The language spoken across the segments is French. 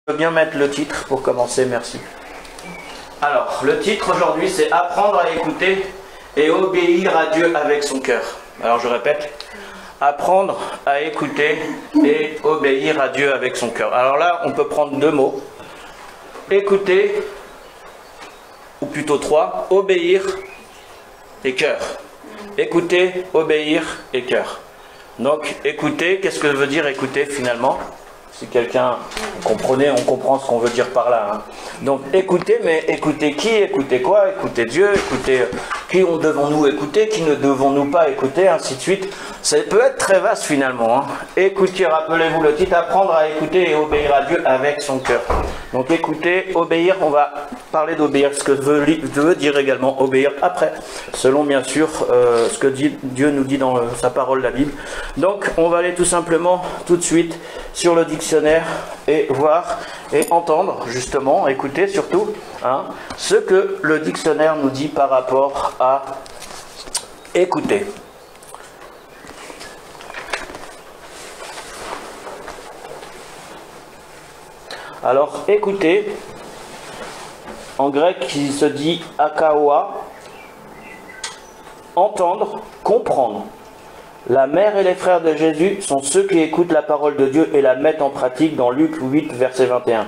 Je veux bien mettre le titre pour commencer, merci. Alors, le titre aujourd'hui, c'est apprendre à écouter et obéir à Dieu avec son cœur. Alors, je répète, apprendre à écouter et obéir à Dieu avec son cœur. Alors là, on peut prendre deux mots. Écouter, ou plutôt trois, obéir et cœur. Écouter, obéir et cœur. Donc, écouter, qu'est-ce que veut dire écouter finalement ? Si quelqu'un comprenait, on comprend ce qu'on veut dire par là. Hein. Donc écouter, mais écouter qui, écouter quoi, écouter Dieu, écouter qui devons-nous écouter, qui ne devons-nous pas écouter, ainsi de suite. Ça peut être très vaste finalement. Hein. Écouter, rappelez-vous le titre, apprendre à écouter et obéir à Dieu avec son cœur. Donc écouter, obéir, on va parler d'obéir, ce que veut dire également obéir après, selon bien sûr ce que Dieu nous dit dans sa parole, la Bible. Donc on va aller tout simplement, tout de suite, sur le dictionnaire et voir et entendre justement, écouter surtout, hein, ce que le dictionnaire nous dit par rapport à écouter. Alors écouter, en grec qui se dit akaoa, entendre, comprendre. La mère et les frères de Jésus sont ceux qui écoutent la parole de Dieu et la mettent en pratique dans Luc 8, verset 21.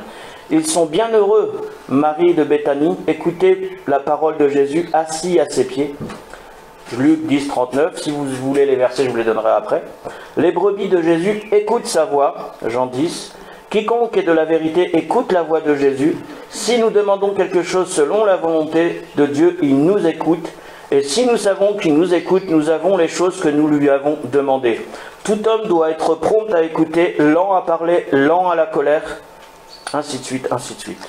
Ils sont bien heureux, Marie de Béthanie, écoutez la parole de Jésus assis à ses pieds. Luc 10, 39, si vous voulez les versets, je vous les donnerai après. Les brebis de Jésus écoutent sa voix, Jean 10. Quiconque est de la vérité écoute la voix de Jésus. Si nous demandons quelque chose selon la volonté de Dieu, il nous écoute. Et si nous savons qu'il nous écoute, nous avons les choses que nous lui avons demandées. Tout homme doit être prompt à écouter, lent à parler, lent à la colère, ainsi de suite, ainsi de suite.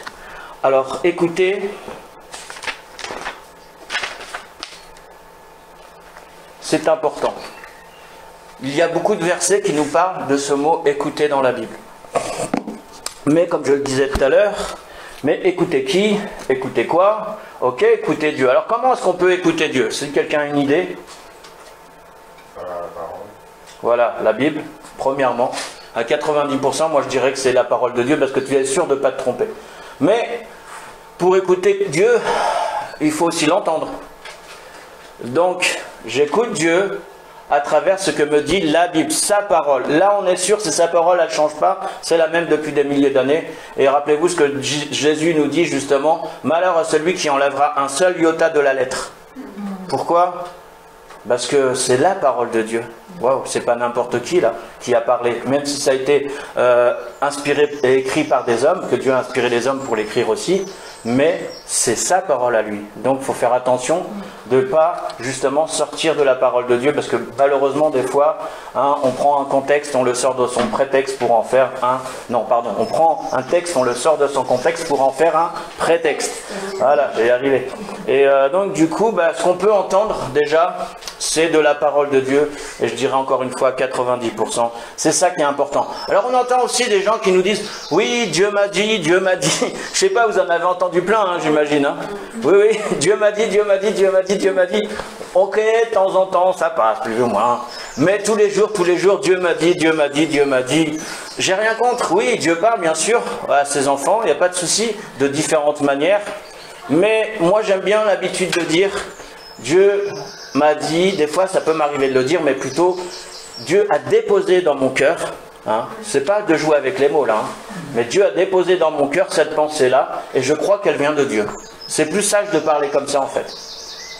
Alors, écouter, c'est important. Il y a beaucoup de versets qui nous parlent de ce mot « écouter » dans la Bible. Mais comme je le disais tout à l'heure, mais écouter qui? Écouter quoi? Ok, écouter Dieu. Alors comment est-ce qu'on peut écouter Dieu? Si quelqu'un a une idée? Voilà, la Bible, premièrement. À 90%, moi je dirais que c'est la parole de Dieu parce que tu es sûr de ne pas te tromper. Mais pour écouter Dieu, il faut aussi l'entendre. Donc, j'écoute Dieu à travers ce que me dit la Bible, sa parole. Là, on est sûr, c'est sa parole, elle ne change pas. C'est la même depuis des milliers d'années. Et rappelez-vous ce que Jésus nous dit justement. Malheur à celui qui enlèvera un seul iota de la lettre. Pourquoi? Parce que c'est la parole de Dieu. Waouh, c'est pas n'importe qui là qui a parlé. Même si ça a été inspiré et écrit par des hommes, que Dieu a inspiré les hommes pour l'écrire aussi. Mais c'est sa parole à lui. Donc il faut faire attention de ne pas justement sortir de la parole de Dieu, parce que malheureusement des fois, hein, on prend un contexte, on le sort de son prétexte pour en faire un... Non, pardon, on prend un texte, on le sort de son contexte pour en faire un prétexte. Voilà, j'ai arrivé. Et donc du coup, ce qu'on peut entendre déjà, c'est de la parole de Dieu, et je dirais encore une fois 90%. C'est ça qui est important. Alors on entend aussi des gens qui nous disent, oui, Dieu m'a dit, Dieu m'a dit. Je sais pas, vous en avez entendu plein, hein, j'imagine. Hein. Oui, oui, Dieu m'a dit, Dieu m'a dit, Dieu m'a dit, Dieu m'a dit. Ok, de temps en temps, ça passe, plus ou moins. Mais tous les jours, Dieu m'a dit, Dieu m'a dit, Dieu m'a dit. J'ai rien contre, oui, Dieu parle, bien sûr, à ses enfants, il n'y a pas de souci, de différentes manières. Mais moi, j'aime bien l'habitude de dire, Dieu m'a dit, des fois, ça peut m'arriver de le dire, mais plutôt, Dieu a déposé dans mon cœur, hein, c'est pas de jouer avec les mots là, hein, mais Dieu a déposé dans mon cœur cette pensée-là, et je crois qu'elle vient de Dieu. C'est plus sage de parler comme ça en fait.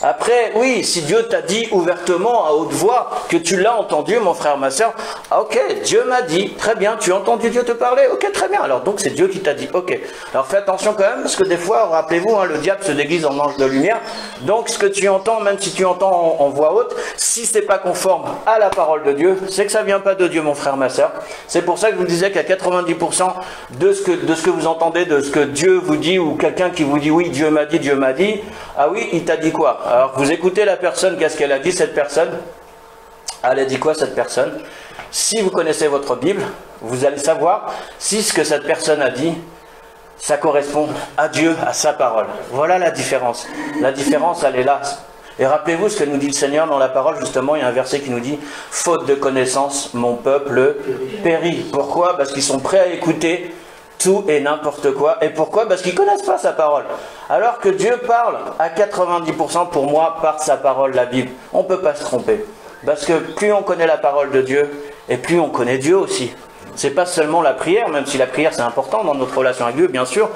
Après, oui, si Dieu t'a dit ouvertement, à haute voix, que tu l'as entendu, mon frère, ma soeur, ah, ok, Dieu m'a dit, très bien, tu as entendu Dieu te parler, ok, très bien, alors donc c'est Dieu qui t'a dit, ok. Alors fais attention quand même, parce que des fois, rappelez-vous, hein, le diable se déguise en ange de lumière, donc ce que tu entends, même si tu entends en voix haute, si c'est pas conforme à la parole de Dieu, c'est que ça vient pas de Dieu, mon frère, ma soeur. C'est pour ça que je vous disais qu'à 90% de ce que vous entendez, de ce que Dieu vous dit, ou quelqu'un qui vous dit, oui, Dieu m'a dit, ah oui, il t'a dit quoi? Alors vous écoutez la personne, qu'est-ce qu'elle a dit cette personne? Elle a dit quoi cette personne? Si vous connaissez votre Bible, vous allez savoir si ce que cette personne a dit, ça correspond à Dieu, à sa parole. Voilà la différence. La différence, elle est là. Et rappelez-vous ce que nous dit le Seigneur dans la parole, justement, il y a un verset qui nous dit « Faute de connaissance, mon peuple périt ». Pourquoi? Parce qu'ils sont prêts à écouter tout et n'importe quoi. Et pourquoi? Parce qu'ils ne connaissent pas sa parole. Alors que Dieu parle à 90% pour moi par sa parole, la Bible. On ne peut pas se tromper. Parce que plus on connaît la parole de Dieu, et plus on connaît Dieu aussi. C'est pas seulement la prière, même si la prière c'est important dans notre relation avec Dieu, bien sûr.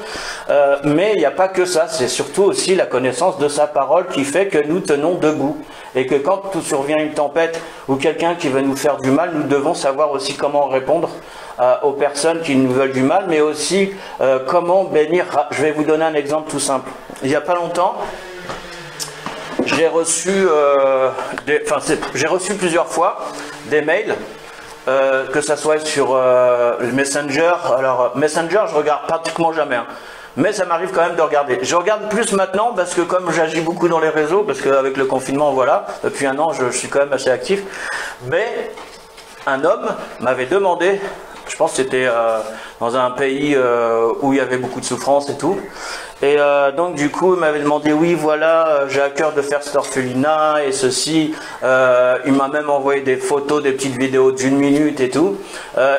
Mais il n'y a pas que ça, c'est surtout aussi la connaissance de sa parole qui fait que nous tenons debout. Et que quand tout survient une tempête ou quelqu'un qui veut nous faire du mal, nous devons savoir aussi comment répondre aux personnes qui nous veulent du mal, mais aussi comment bénir. Je vais vous donner un exemple tout simple. Il n'y a pas longtemps, j'ai reçu plusieurs fois des mails, que ça soit sur le Messenger. Alors Messenger, je regarde pratiquement jamais, hein. Mais ça m'arrive quand même de regarder. Je regarde plus maintenant parce que comme j'agis beaucoup dans les réseaux, parce qu'avec le confinement, voilà, depuis un an, je suis quand même assez actif. Mais un homme m'avait demandé, je pense que c'était dans un pays où il y avait beaucoup de souffrance et tout. Et donc du coup, il m'avait demandé, oui, voilà, j'ai à cœur de faire cet orphelinat et ceci. Il m'a même envoyé des photos, des petites vidéos d'1 minute et tout.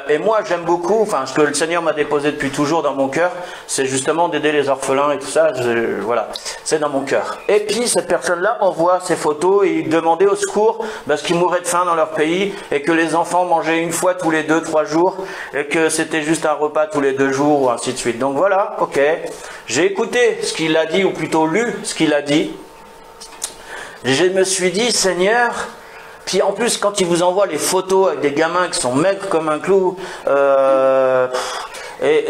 Et moi, j'aime beaucoup, enfin, ce que le Seigneur m'a déposé depuis toujours dans mon cœur, c'est justement d'aider les orphelins et tout ça. Voilà, c'est dans mon cœur. Et puis, cette personne-là envoie ces photos et il demandait au secours parce qu'ils mouraient de faim dans leur pays et que les enfants mangeaient une fois tous les 2-3 jours et que c'était juste un repas tous les 2 jours ou ainsi de suite. Donc voilà, ok. J'ai écouté ce qu'il a dit, ou plutôt lu ce qu'il a dit. Je me suis dit, Seigneur, puis en plus quand il vous envoie les photos avec des gamins qui sont maigres comme un clou, et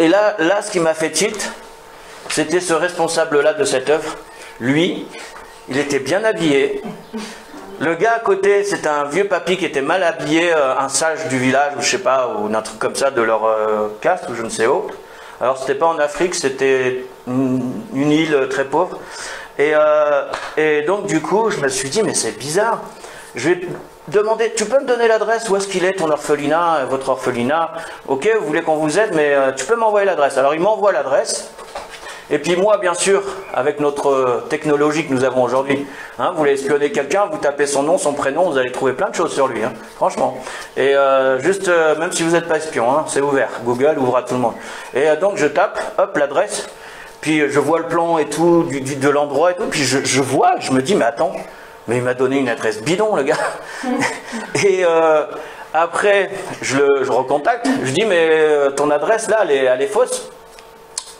là, ce qui m'a fait tilt, c'était ce responsable-là de cette œuvre. Lui, il était bien habillé. Le gars à côté, c'était un vieux papy qui était mal habillé, un sage du village, ou je sais pas, ou un truc comme ça de leur caste, ou je ne sais où. Alors c'était pas en Afrique, c'était une île très pauvre. Et donc du coup, je me suis dit, mais c'est bizarre. Je vais demander, tu peux me donner l'adresse, où est-ce qu'il est ton orphelinat, votre orphelinat? Ok, vous voulez qu'on vous aide, mais tu peux m'envoyer l'adresse. Alors il m'envoie l'adresse. Et puis moi, bien sûr, avec notre technologie que nous avons aujourd'hui, hein, vous voulez espionner quelqu'un, vous tapez son nom, son prénom, vous allez trouver plein de choses sur lui, hein, franchement. Et même si vous n'êtes pas espion, hein, c'est ouvert, Google ouvre à tout le monde. Et donc je tape, hop, l'adresse, puis je vois le plan et tout, de l'endroit et tout, puis je vois, je me dis, mais attends, mais il m'a donné une adresse bidon, le gars. Et après, je recontacte, je dis, mais ton adresse là, elle est fausse.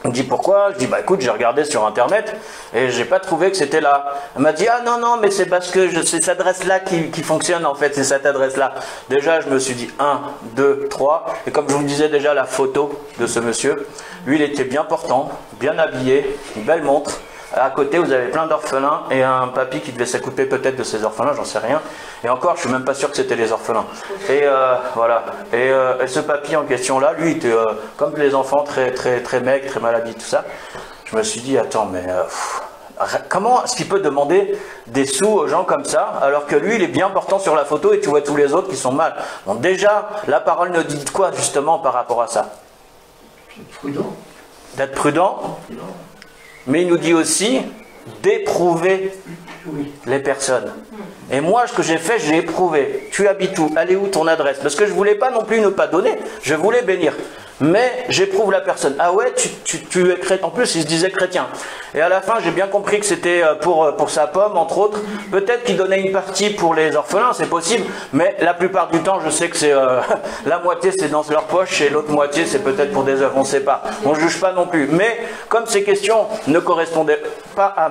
Il me dit pourquoi? Je dis bah écoute, j'ai regardé sur internet et j'ai pas trouvé que c'était là. Elle m'a dit ah non mais c'est parce que c'est cette adresse là qui fonctionne en fait, c'est cette adresse là. Déjà je me suis dit 1, 2, 3 et comme je vous le disais déjà la photo de ce monsieur, lui il était bien portant, bien habillé, une belle montre. À côté vous avez plein d'orphelins et un papy qui devait s'occuper peut-être de ces orphelins, j'en sais rien. Et encore je suis même pas sûr que c'était les orphelins. Et voilà. Et ce papy en question là, lui il était comme les enfants très maigre, très mal habillé, tout ça. Je me suis dit attends mais comment est-ce qu'il peut demander des sous aux gens comme ça alors que lui il est bien portant sur la photo et tu vois tous les autres qui sont mal. Donc déjà la parole nous dit quoi justement par rapport à ça? Prudent. D'être prudent. Mais il nous dit aussi d'éprouver les personnes. Et moi, ce que j'ai fait, j'ai éprouvé. Tu habites où? Elle est où ton adresse? Parce que je ne voulais pas non plus ne pas donner. Je voulais bénir. Mais j'éprouve la personne. Ah ouais, tu es chrétien. En plus, il se disait chrétien. Et à la fin, j'ai bien compris que c'était pour sa pomme, entre autres. Peut-être qu'il donnait une partie pour les orphelins, c'est possible. Mais la plupart du temps, je sais que c'est la moitié, c'est dans leur poche et l'autre moitié, c'est peut-être pour des œuvres. On ne sait pas. On ne juge pas non plus. Mais comme ces questions ne correspondaient pas à...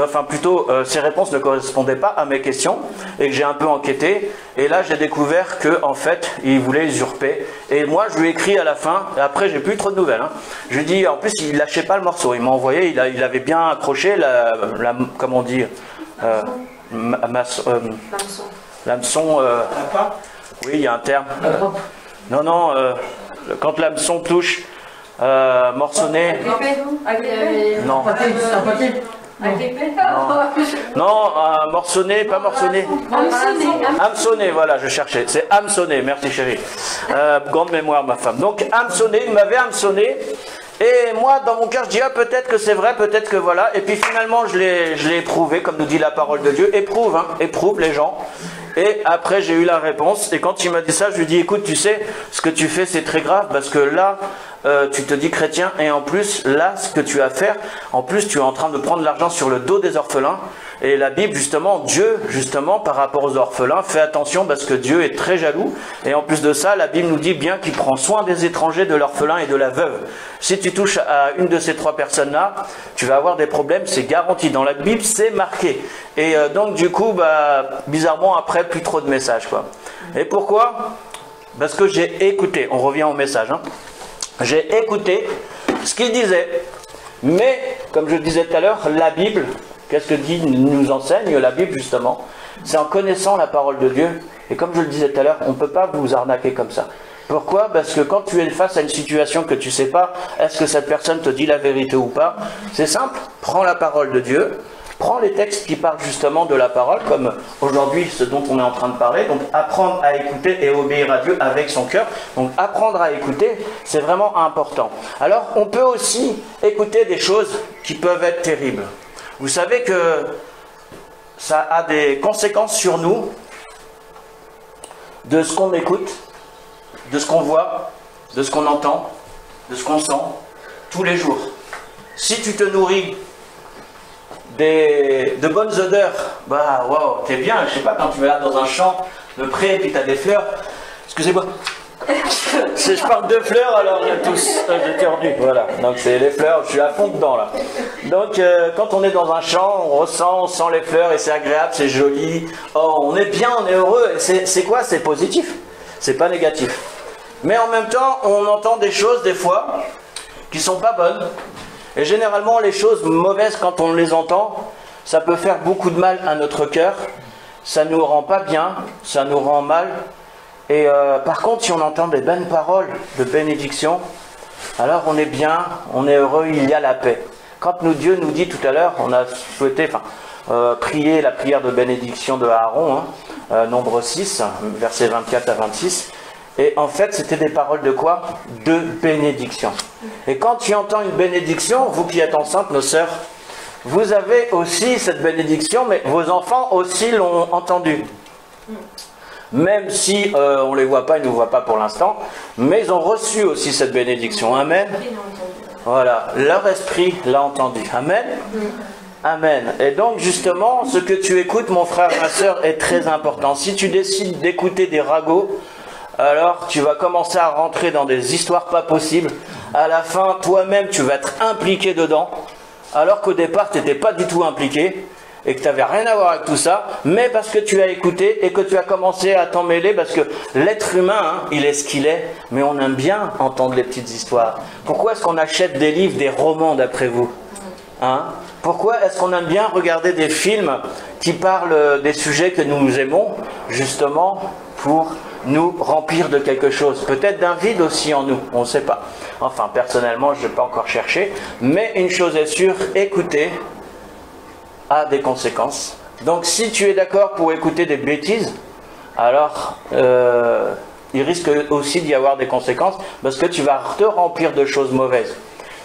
Enfin, plutôt, ces réponses ne correspondaient pas à mes questions et que j'ai un peu enquêté. Et là, j'ai découvert que en fait, il voulait usurper. Et moi, je lui ai écrit à la fin. Et après, j'ai plus eu trop de nouvelles. Hein. Je lui ai dit, en plus, il lâchait pas le morceau. Il m'a envoyé, il avait bien accroché comment on dit, l'hameçon. Oui, il y a un terme. Non, quand l'hameçon touche, morçonné. Non. Non, morçonné, pas morçonné. Hameçonné, voilà, je cherchais. C'est hameçonné, merci chérie. Grande mémoire, ma femme. Donc, hameçonné, il m'avait hameçonné. Et moi, dans mon cœur, je dis, ah, peut-être que c'est vrai, peut-être que voilà. Et puis finalement, je l'ai éprouvé, comme nous dit la parole de Dieu. Éprouve, hein, éprouve les gens. Et après, j'ai eu la réponse. Et quand il m'a dit ça, je lui ai dit, écoute, tu sais, ce que tu fais, c'est très grave, parce que là, tu te dis chrétien, et en plus, là, ce que tu vas faire, en plus, tu es en train de prendre l'argent sur le dos des orphelins. Et la Bible, justement, Dieu, justement, par rapport aux orphelins, fait attention parce que Dieu est très jaloux. Et en plus de ça, la Bible nous dit bien qu'il prend soin des étrangers, de l'orphelin et de la veuve. Si tu touches à une de ces trois personnes-là, tu vas avoir des problèmes, c'est garanti. Dans la Bible, c'est marqué. Et donc, du coup, bizarrement, après, plus trop de messages, quoi. Et pourquoi? Parce que j'ai écouté. On revient au message, hein. J'ai écouté ce qu'il disait. Mais, comme je le disais tout à l'heure, la Bible... Qu'est-ce que nous enseigne la Bible, justement? C'est en connaissant la parole de Dieu. Et comme je le disais tout à l'heure, on ne peut pas vous arnaquer comme ça. Pourquoi? Parce que quand tu es face à une situation que tu ne sais pas, est-ce que cette personne te dit la vérité ou pas? C'est simple, prends la parole de Dieu, prends les textes qui parlent justement de la parole, comme aujourd'hui ce dont on est en train de parler. Donc apprendre à écouter et obéir à Dieu avec son cœur. Donc apprendre à écouter, c'est vraiment important. Alors on peut aussi écouter des choses qui peuvent être terribles. Vous savez que ça a des conséquences sur nous, de ce qu'on écoute, de ce qu'on voit, de ce qu'on entend, de ce qu'on sent, tous les jours. Si tu te nourris de bonnes odeurs, wow, t'es bien, je sais pas, quand tu vas dans un champ de près et puis t'as des fleurs, excusez-moi. Je parle de fleurs, alors j'ai éternué, voilà. Donc c'est les fleurs, je suis à fond dedans là. Donc quand on est dans un champ, on sent les fleurs et c'est agréable, c'est joli. Oh, on est bien, on est heureux. C'est quoi? C'est positif. C'est pas négatif. Mais en même temps, on entend des choses des fois qui sont pas bonnes. Et généralement, les choses mauvaises, quand on les entend, ça peut faire beaucoup de mal à notre cœur. Ça nous rend pas bien, ça nous rend mal. Et par contre, si on entend des bonnes paroles de bénédiction, alors on est bien, on est heureux, il y a la paix. Quand Dieu nous dit tout à l'heure, on a souhaité prier la prière de bénédiction de Aaron, Nombre 6, versets 24 à 26. Et en fait, c'était des paroles de quoi? De bénédiction. Et quand tu entends une bénédiction, vous qui êtes enceintes, nos sœurs, vous avez aussi cette bénédiction, mais vos enfants aussi l'ont entendue. Même si on ne les voit pas, ils ne nous voient pas pour l'instant, mais ils ont reçu aussi cette bénédiction. Amen. Voilà, leur esprit l'a entendu. Amen. Amen. Et donc justement, ce que tu écoutes, mon frère, ma soeur, est très important. Si tu décides d'écouter des ragots, alors tu vas commencer à rentrer dans des histoires pas possibles. À la fin, toi-même, tu vas être impliqué dedans, alors qu'au départ, tu n'étais pas du tout impliqué. Et que tu n'avais rien à voir avec tout ça, mais parce que tu as écouté et que tu as commencé à t'en mêler, parce que l'être humain, il est ce qu'il est, mais on aime bien entendre les petites histoires. Pourquoi est-ce qu'on achète des livres, des romans d'après vous? Pourquoi est-ce qu'on aime bien regarder des films qui parlent des sujets que nous aimons, justement pour nous remplir de quelque chose? Peut-être d'un vide aussi en nous, on ne sait pas. Enfin, personnellement, je n'ai pas encore cherché, mais une chose est sûre, écoutez a des conséquences. Donc si tu es d'accord pour écouter des bêtises, alors il risque aussi d'y avoir des conséquences parce que tu vas te remplir de choses mauvaises.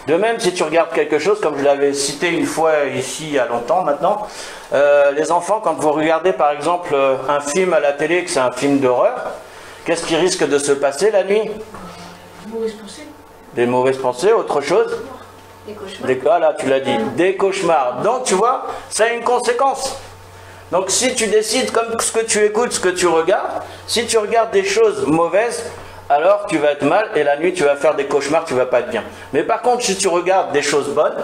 De même, si tu regardes quelque chose, comme je l'avais cité une fois ici il y a longtemps maintenant, les enfants, quand vous regardez par exemple un film à la télé, que c'est un film d'horreur, qu'est-ce qui risque de se passer la nuit? Des mauvaises pensées. Des mauvaises pensées, autre chose? Des cauchemars. Voilà, tu l'as dit, des cauchemars. Donc tu vois, ça a une conséquence. Donc si tu décides, comme ce que tu écoutes, ce que tu regardes, si tu regardes des choses mauvaises, alors tu vas être mal et la nuit tu vas faire des cauchemars, tu vas pas être bien. Mais par contre, si tu regardes des choses bonnes,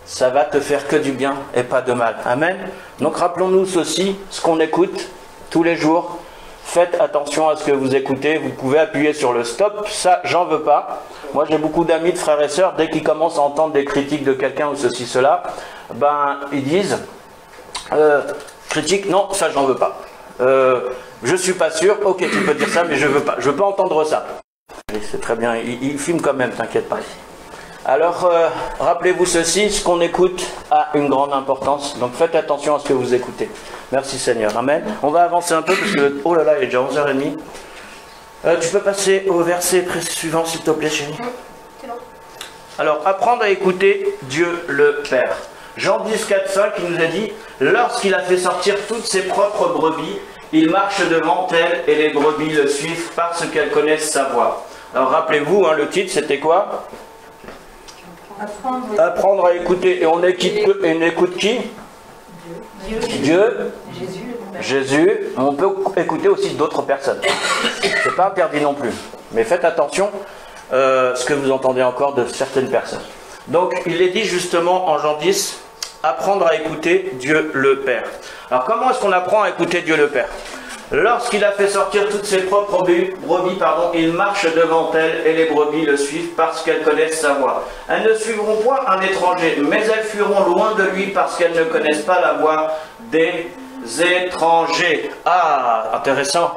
ça va te faire que du bien et pas de mal. Amen. Donc rappelons-nous ceci, ce qu'on écoute tous les jours. Faites attention à ce que vous écoutez. Vous pouvez appuyer sur le stop. Ça, j'en veux pas. Moi, j'ai beaucoup d'amis, de frères et sœurs. Dès qu'ils commencent à entendre des critiques de quelqu'un ou ceci, cela, ils disent critique, non, ça, j'en veux pas. Je suis pas sûr. Ok, tu peux dire ça, mais je veux pas. Je veux pas entendre ça. C'est très bien. Il filme quand même, t'inquiète pas. Alors, rappelez-vous ceci, ce qu'on écoute a une grande importance. Donc, faites attention à ce que vous écoutez. Merci Seigneur. Amen. On va avancer un peu parce que, oh là là, il est déjà 11h30. Tu peux passer au verset suivant, s'il te plaît, chérie. Alors, apprendre à écouter Dieu le Père. Jean 10, 4, 5, il nous a dit « Lorsqu'il a fait sortir toutes ses propres brebis, il marche devant elles et les brebis le suivent parce qu'elles connaissent sa voix. Alors rappelez-vous, hein, le titre c'était quoi? Apprendre à écouter. Et on écoute qui? Dieu. Jésus. On peut écouter aussi d'autres personnes. C'est pas interdit non plus. Mais faites attention ce que vous entendez encore de certaines personnes. Donc il est dit justement en Jean 10, apprendre à écouter Dieu le Père. Alors comment est-ce qu'on apprend à écouter Dieu le Père? Lorsqu'il a fait sortir toutes ses propres brebis, il marche devant elles et les brebis le suivent parce qu'elles connaissent sa voix. Elles ne suivront point un étranger, mais elles fuiront loin de lui parce qu'elles ne connaissent pas la voix des étrangers. Ah, intéressant.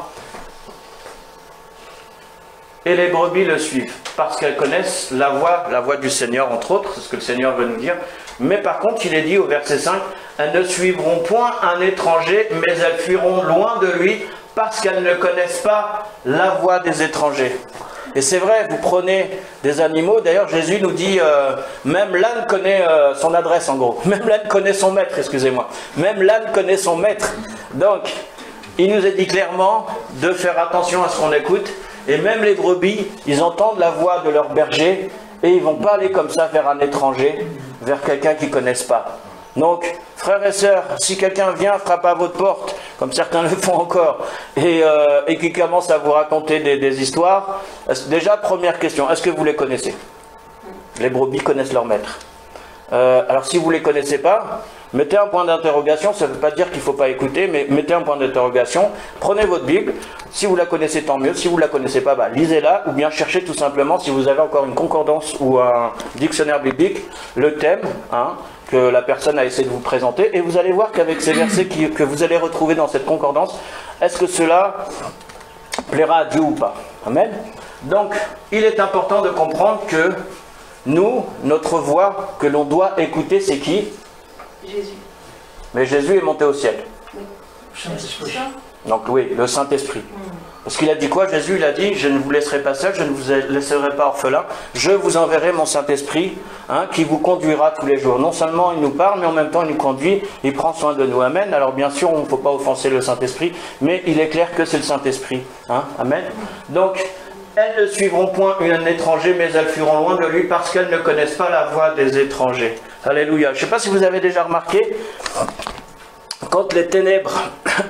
Et les brebis le suivent parce qu'elles connaissent la voix du Seigneur, entre autres, c'est ce que le Seigneur veut nous dire. Mais par contre, il est dit au verset 5, elles ne suivront point un étranger, mais elles fuiront loin de lui parce qu'elles ne connaissent pas la voix des étrangers. Et c'est vrai, vous prenez des animaux, d'ailleurs Jésus nous dit, même l'âne connaît son adresse en gros, même l'âne connaît son maître, excusez-moi, même l'âne connaît son maître. Donc, il nous est dit clairement de faire attention à ce qu'on écoute, et même les brebis, ils entendent la voix de leur berger, et ils ne vont pas aller comme ça vers un étranger, vers quelqu'un qu'ils ne connaissent pas. Donc, frères et sœurs, si quelqu'un vient, frappe à votre porte, comme certains le font encore, et qui commence à vous raconter des histoires, déjà, première question, est-ce que vous les connaissez? Les brebis connaissent leur maître. Alors, si vous ne les connaissez pas, mettez un point d'interrogation, ça ne veut pas dire qu'il ne faut pas écouter, mais mettez un point d'interrogation, prenez votre Bible, si vous la connaissez tant mieux, si vous ne la connaissez pas, bah, lisez-la, ou bien cherchez tout simplement, si vous avez encore une concordance ou un dictionnaire biblique, le thème, hein, que la personne a essayé de vous présenter, et vous allez voir qu'avec ces versets que vous allez retrouver dans cette concordance, est-ce que cela plaira à Dieu ou pas? Amen. Donc, il est important de comprendre que nous, notre voix que l'on doit écouter, c'est qui? Jésus. Mais Jésus est monté au ciel. Saint-Esprit. Donc oui, le Saint-Esprit. Parce qu'il a dit quoi? Jésus, il a dit, je ne vous laisserai pas seul, je ne vous laisserai pas orphelin, je vous enverrai mon Saint-Esprit, hein, qui vous conduira tous les jours. Non seulement il nous parle, mais en même temps il nous conduit, il prend soin de nous. Amen. Alors bien sûr, on ne faut pas offenser le Saint-Esprit, mais il est clair que c'est le Saint-Esprit. Hein. Amen. Donc, elles ne suivront point un étranger, mais elles fuiront loin de lui parce qu'elles ne connaissent pas la voix des étrangers. Alléluia. Je ne sais pas si vous avez déjà remarqué, quand les ténèbres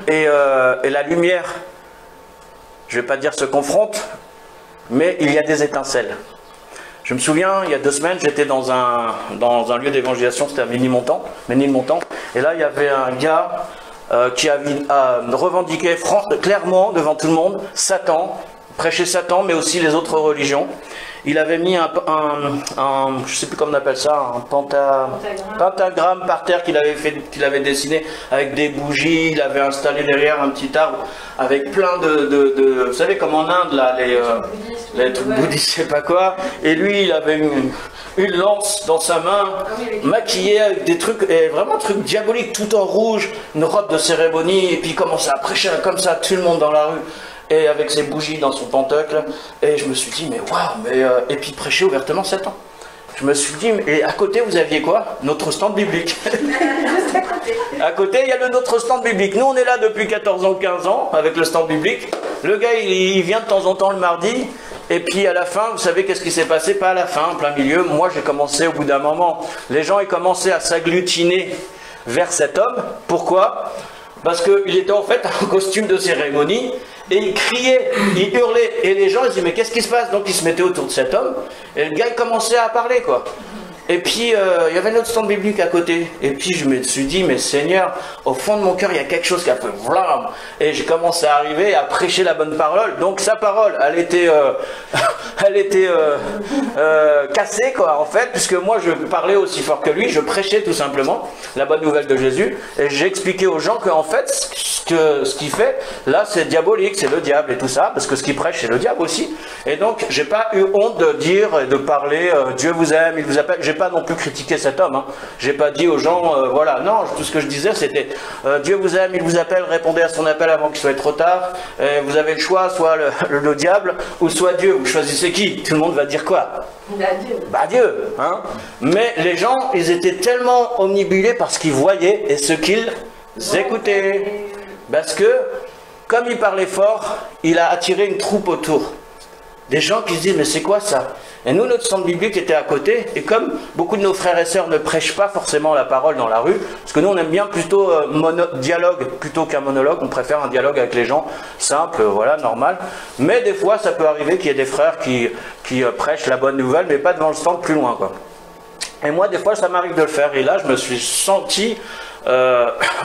et la lumière, je ne vais pas dire se confrontent, mais il y a des étincelles. Je me souviens, il y a 2 semaines, j'étais dans un lieu d'évangélisation, c'était à Ménilmontant, et là il y avait un gars qui avait revendiqué clairement devant tout le monde Satan, prêchait Satan, mais aussi les autres religions. Il avait mis je sais plus comment on appelle ça, un pentagramme par terre qu'il avait dessiné avec des bougies. Il avait installé derrière un petit arbre avec plein de vous savez comme en Inde là, les trucs bouddhistes, je sais pas quoi. Et lui, il avait une lance dans sa main, maquillée avec des trucs, et vraiment un truc diabolique, tout en rouge, une robe de cérémonie, et puis il commençait à prêcher comme ça, tout le monde dans la rue. Et avec ses bougies dans son pentacle, et je me suis dit, mais waouh, et puis prêcher ouvertement Satan. Je me suis dit, et à côté, vous aviez quoi? Notre stand biblique. À côté, il y a notre stand biblique. Nous, on est là depuis 14 ans, 15 ans, avec le stand biblique. Le gars, il vient de temps en temps le mardi, et puis à la fin, vous savez qu'est-ce qui s'est passé? Pas à la fin, en plein milieu. Moi, j'ai commencé au bout d'un moment. Les gens, ils commençaient à s'agglutiner vers cet homme. Pourquoi? Parce qu'il était en fait en costume de cérémonie, et il criait, il hurlait, et les gens ils disaient mais qu'est-ce qui se passe? Donc ils se mettaient autour de cet homme, et le gars il commençait à parler quoi. Et puis il y avait notre stand biblique à côté, et puis je me suis dit mais Seigneur, au fond de mon cœur il y a quelque chose qui a fait vlam, et j'ai commencé à arriver à prêcher la bonne parole. Donc sa parole elle était cassée quoi en fait, puisque moi je parlais aussi fort que lui, je prêchais tout simplement la bonne nouvelle de Jésus, et j'expliquais aux gens qu'en fait ce qu'il fait là c'est diabolique, c'est le diable et tout ça, parce que ce qu'il prêche c'est le diable aussi. Et donc j'ai pas eu honte de dire et de parler Dieu vous aime, il vous appelle. J'ai pas non plus critiqué cet homme, hein. J'ai pas dit aux gens voilà, non, tout ce que je disais c'était Dieu vous aime, il vous appelle, répondez à son appel avant qu'il soit trop tard, vous avez le choix, soit le diable ou soit Dieu, vous choisissez qui? Tout le monde va dire quoi? Bah Dieu, hein. Mais les gens ils étaient tellement omnibulés par ce qu'ils voyaient et ce qu'ils écoutaient, parce que comme il parlait fort, il a attiré une troupe autour. Des gens qui se disent, mais c'est quoi ça? Et nous, notre centre biblique était à côté, et comme beaucoup de nos frères et sœurs ne prêchent pas forcément la parole dans la rue, parce que nous, on aime bien plutôt dialogue plutôt qu'un monologue, on préfère un dialogue avec les gens, simple, voilà, normal. Mais des fois, ça peut arriver qu'il y ait des frères qui prêchent la bonne nouvelle, mais pas devant le stand, plus loin, quoi. Et moi, des fois, ça m'arrive de le faire, et là, je me suis senti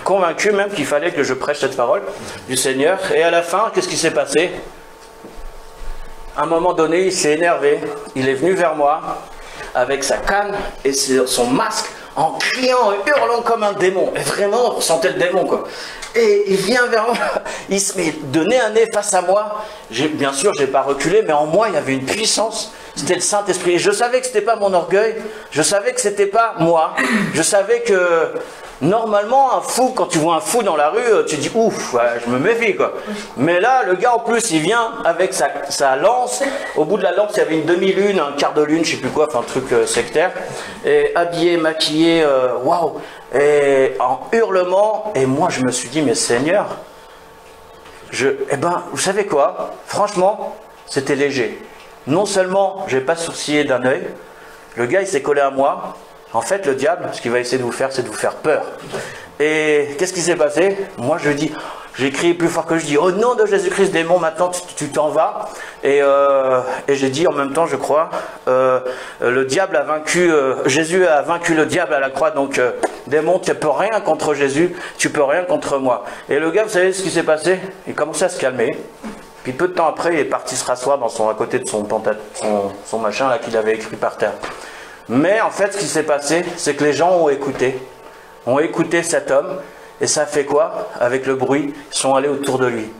convaincu même qu'il fallait que je prêche cette parole du Seigneur. Et à la fin, qu'est-ce qui s'est passé? À un moment donné, il s'est énervé, il est venu vers moi avec sa canne et son masque en criant et hurlant comme un démon. Et vraiment, on sentait le démon, quoi. Et il vient vers moi, il se met de nez à nez face à moi. Bien sûr, je n'ai pas reculé, mais en moi, il y avait une puissance. C'était le Saint-Esprit. Et je savais que ce n'était pas mon orgueil, je savais que ce n'était pas moi. Je savais que normalement, un fou, quand tu vois un fou dans la rue, tu dis ouf, ouais, je me méfie, quoi. Mais là, le gars en plus, il vient avec sa lance. Au bout de la lance, il y avait une demi-lune, un quart de lune, je sais plus quoi, enfin un truc sectaire. Et habillé, maquillé, waouh. Et en hurlement. Et moi, je me suis dit, mais Seigneur, eh ben, vous savez quoi? Franchement, c'était léger. Non seulement, j'ai pas sourcillé d'un œil, le gars, il s'est collé à moi. En fait, le diable, ce qu'il va essayer de vous faire, c'est de vous faire peur. Et qu'est-ce qui s'est passé? Moi, je dis, j'ai crié plus fort que je dis, au nom de Jésus-Christ, démon, maintenant tu t'en vas. Et j'ai dit en même temps, je crois, le diable a vaincu, Jésus a vaincu le diable à la croix, donc démon, tu ne peux rien contre Jésus, tu ne peux rien contre moi. Et le gars, vous savez ce qui s'est passé? Il commençait à se calmer. Puis peu de temps après, il est parti se rasseoir à côté de son machin là qu'il avait écrit par terre. Mais en fait, ce qui s'est passé, c'est que les gens ont écouté cet homme, et ça fait quoi? Avec le bruit, ils sont allés autour de lui.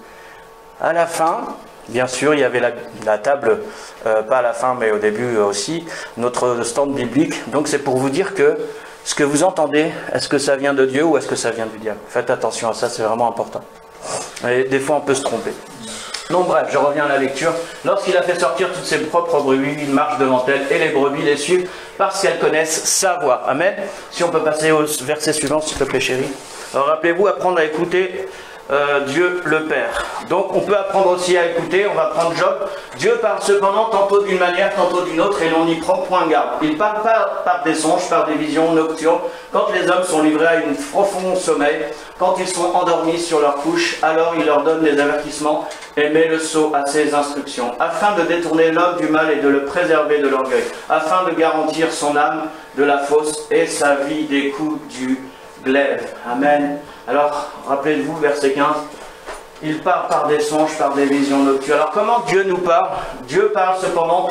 À la fin, bien sûr, il y avait la table, pas à la fin, mais au début aussi, notre stand biblique. Donc c'est pour vous dire que ce que vous entendez, est-ce que ça vient de Dieu ou est-ce que ça vient du diable? Faites attention à ça, c'est vraiment important. Et des fois, on peut se tromper. Donc bref, je reviens à la lecture. Lorsqu'il a fait sortir toutes ses propres brebis, il marche devant elles et les brebis les suivent parce qu'elles connaissent sa voix. Amen. Si on peut passer au verset suivant, s'il te plaît, chérie. Alors rappelez-vous, apprendre à écouter Dieu le Père. Donc on peut apprendre aussi à écouter, on va prendre Job. Dieu parle cependant tantôt d'une manière, tantôt d'une autre, et l'on n'y prend point garde. Il parle pas par des songes, par des visions nocturnes, quand les hommes sont livrés à un profond sommeil, quand ils sont endormis sur leur couche, alors il leur donne des avertissements et met le sceau à ses instructions, afin de détourner l'homme du mal et de le préserver de l'orgueil, afin de garantir son âme de la fausse et sa vie des coups du glaive. Amen. Alors, rappelez-vous, verset 15, il parle par des songes, par des visions nocturnes. Alors, comment Dieu nous parle? Dieu parle cependant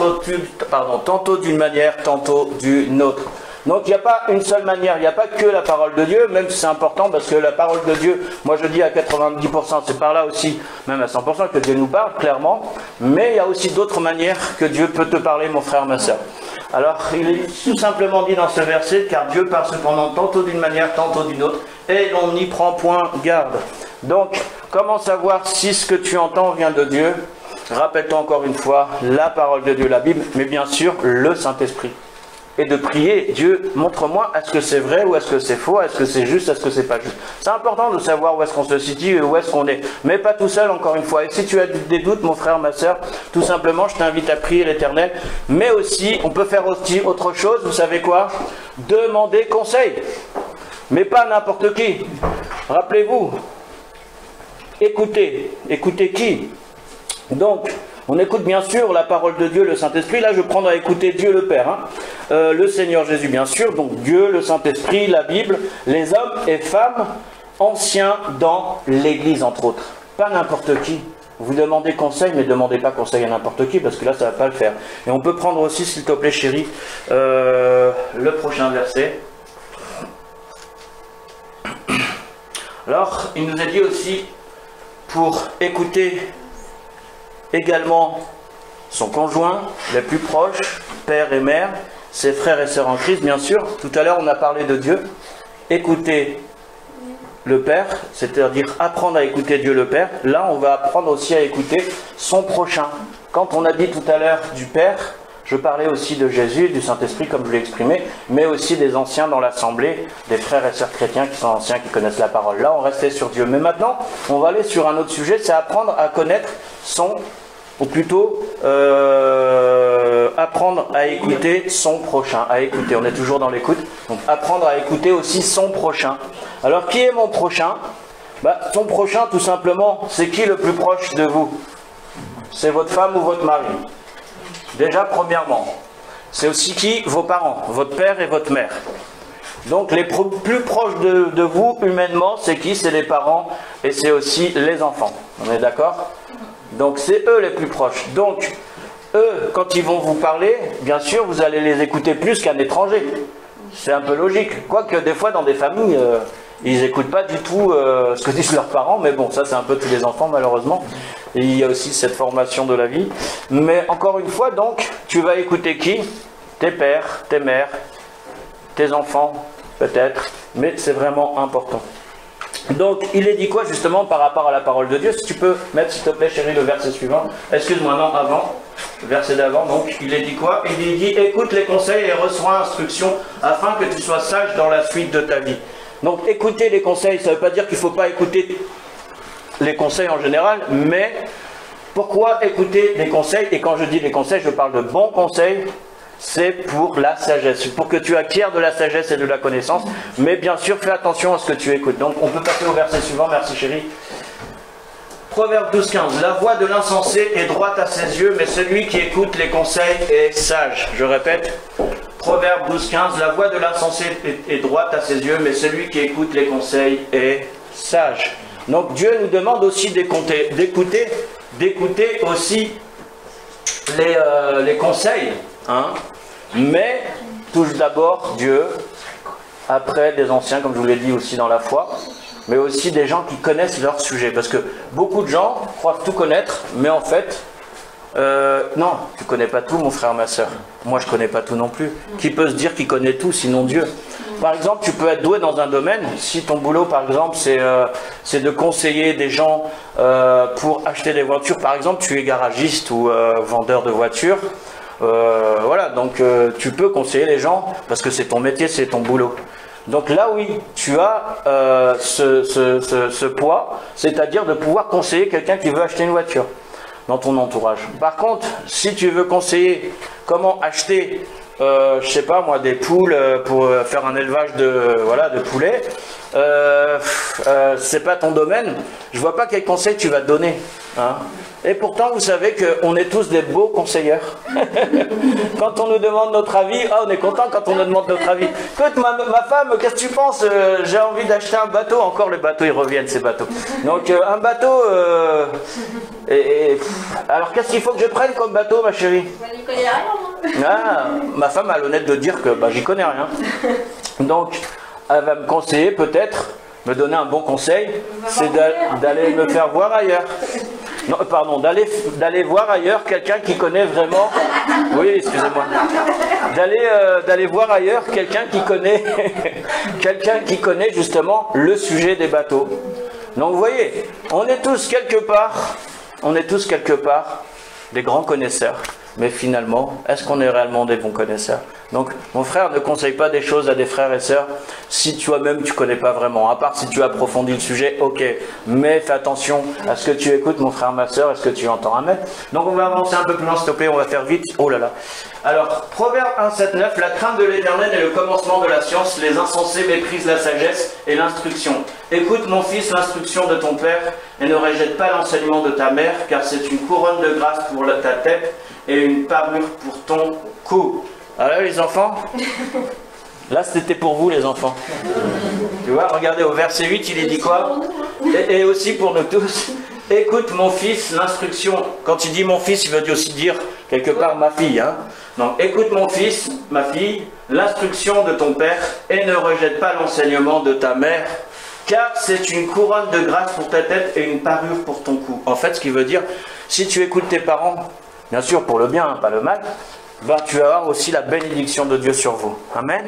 tantôt d'une manière, tantôt d'une autre. Donc, il n'y a pas une seule manière, il n'y a pas que la parole de Dieu, même si c'est important, parce que la parole de Dieu, moi je dis à 90%, c'est par là aussi, même à 100%, que Dieu nous parle, clairement, mais il y a aussi d'autres manières que Dieu peut te parler, mon frère, ma soeur. Alors, il est tout simplement dit dans ce verset, car Dieu parle cependant tantôt d'une manière, tantôt d'une autre, et l'on n'y prend point garde. Donc, comment savoir si ce que tu entends vient de Dieu? Rappelle-toi encore une fois, la parole de Dieu, la Bible, mais bien sûr, le Saint-Esprit. Et de prier, Dieu, montre-moi, est-ce que c'est vrai ou est-ce que c'est faux, est-ce que c'est juste, est-ce que c'est pas juste. C'est important de savoir où est-ce qu'on se situe et où est-ce qu'on est. Mais pas tout seul, encore une fois. Et si tu as des doutes, mon frère, ma soeur, tout simplement, je t'invite à prier l'Éternel. Mais aussi, on peut faire aussi autre chose, vous savez quoi? Demander conseil. Mais pas n'importe qui. Rappelez-vous, écoutez. Écoutez qui? Donc, on écoute bien sûr la parole de Dieu, le Saint-Esprit. Là, je prends à écouter Dieu le Père. Le Seigneur Jésus, bien sûr. Donc, Dieu, le Saint-Esprit, la Bible, les hommes et femmes anciens dans l'Église, entre autres. Pas n'importe qui. Vous demandez conseil, mais ne demandez pas conseil à n'importe qui, parce que là, ça ne va pas le faire. Et on peut prendre aussi, s'il te plaît, chérie, le prochain verset. Alors, il nous a dit aussi, pour écouter également son conjoint, les plus proches, père et mère, ses frères et sœurs en Christ, bien sûr. Tout à l'heure, on a parlé de Dieu. Écouter le Père, c'est-à-dire apprendre à écouter Dieu le Père. Là, on va apprendre aussi à écouter son prochain. Quand on a dit tout à l'heure du Père, je parlais aussi de Jésus, du Saint-Esprit, comme je l'ai exprimé, mais aussi des anciens dans l'assemblée, des frères et sœurs chrétiens qui sont anciens, qui connaissent la parole. Là, on restait sur Dieu. Mais maintenant, on va aller sur un autre sujet, c'est apprendre à connaître son ou plutôt apprendre à écouter son prochain, à écouter, on est toujours dans l'écoute, donc apprendre à écouter aussi son prochain. Alors qui est mon prochain? Ton prochain tout simplement, c'est qui le plus proche de vous? C'est votre femme ou votre mari. Déjà premièrement. C'est aussi qui? Vos parents, votre père et votre mère. Donc les plus proches de vous humainement, c'est qui? C'est les parents et c'est aussi les enfants. On est d'accord? Donc c'est eux les plus proches. Donc eux, quand ils vont vous parler, bien sûr, vous allez les écouter plus qu'un étranger. C'est un peu logique. Quoique des fois dans des familles, ils n'écoutent pas du tout ce que disent leurs parents. Mais bon, ça c'est un peu tous les enfants malheureusement. Et il y a aussi cette formation de la vie. Mais encore une fois, donc, tu vas écouter qui? Tes pères, tes mères, tes enfants, peut-être. Mais c'est vraiment important. Donc, il est dit quoi justement par rapport à la parole de Dieu? Si tu peux mettre, s'il te plaît, chérie, le verset suivant. Excuse-moi, non, avant. Le verset d'avant. Donc, il est dit quoi? Il est dit, écoute les conseils et reçois instruction afin que tu sois sage dans la suite de ta vie. Donc, écouter les conseils, ça ne veut pas dire qu'il ne faut pas écouter les conseils en général, mais pourquoi écouter les conseils? Et quand je dis les conseils, je parle de bons conseils. C'est pour la sagesse, pour que tu acquières de la sagesse et de la connaissance. Mais bien sûr, fais attention à ce que tu écoutes. Donc, on peut passer au verset suivant. Merci chérie. Proverbe 12,15. La voix de l'insensé est droite à ses yeux, mais celui qui écoute les conseils est sage. Je répète. Proverbe 12,15. La voix de l'insensé est droite à ses yeux, mais celui qui écoute les conseils est sage. Donc, Dieu nous demande aussi d'écouter aussi les conseils. Hein? Mais touche d'abord Dieu, après des anciens, comme je vous l'ai dit aussi dans la foi, mais aussi des gens qui connaissent leur sujet. Parce que beaucoup de gens croient tout connaître, mais en fait, non, tu ne connais pas tout, mon frère, ma soeur. Moi, je ne connais pas tout non plus. Qui peut se dire qu'il connaît tout, sinon Dieu? Par exemple, tu peux être doué dans un domaine. Si ton boulot, par exemple, c'est de conseiller des gens pour acheter des voitures. Par exemple, tu es garagiste ou vendeur de voitures. Voilà, donc tu peux conseiller les gens parce que c'est ton métier, c'est ton boulot. Donc là, oui, tu as ce poids, c'est-à-dire de pouvoir conseiller quelqu'un qui veut acheter une voiture dans ton entourage. Par contre, si tu veux conseiller comment acheter, je sais pas moi, des poules pour faire un élevage de poulets, c'est pas ton domaine, je vois pas quel conseil tu vas te donner. Hein. Et pourtant, vous savez qu'on est tous des beaux conseilleurs. Quand on nous demande notre avis, on est content quand on nous demande notre avis. Écoute, ma femme, qu'est-ce que tu penses? J'ai envie d'acheter un bateau. Encore les bateaux, ils reviennent, ces bateaux. Donc, un bateau... alors, qu'est-ce qu'il faut que je prenne comme bateau, ma chérie? J'y connais rien, moi. Ah, ma femme a l'honnête de dire que j'y connais rien. Donc, elle va me conseiller peut-être, me donner un bon conseil, c'est d'aller me faire voir ailleurs. Non, pardon, d'aller voir ailleurs quelqu'un qui connaît vraiment... Oui, excusez-moi. D'aller voir ailleurs quelqu'un qui connaît... quelqu'un qui connaît justement le sujet des bateaux. Donc vous voyez, on est tous quelque part des grands connaisseurs. Mais finalement, est-ce qu'on est réellement des bons connaisseurs? Donc, mon frère, ne conseille pas des choses à des frères et sœurs si toi-même tu ne connais pas vraiment. À part si tu approfondis le sujet, ok. Mais fais attention à ce que tu écoutes, mon frère, ma sœur, est-ce que tu entends? Amen. Donc, on va avancer un peu plus loin, s'il te plaît, on va faire vite. Oh là là. Alors, Proverbe 1, 7, 9, la crainte de l'Éternel est le commencement de la science. Les insensés méprisent la sagesse et l'instruction. Écoute, mon fils, l'instruction de ton père et ne rejette pas l'enseignement de ta mère, car c'est une couronne de grâce pour ta tête et une parure pour ton cou. Alors les enfants, là c'était pour vous les enfants. Tu vois, regardez au verset 8, il est dit quoi? Et aussi pour nous tous. Écoute mon fils, l'instruction. Quand il dit mon fils, il veut aussi dire quelque part ma fille. Hein. Donc écoute mon fils, ma fille, l'instruction de ton père et ne rejette pas l'enseignement de ta mère. Car c'est une couronne de grâce pour ta tête et une parure pour ton cou. En fait, ce qui veut dire, si tu écoutes tes parents, bien sûr pour le bien, pas le mal, tu vas avoir aussi la bénédiction de Dieu sur vous. Amen.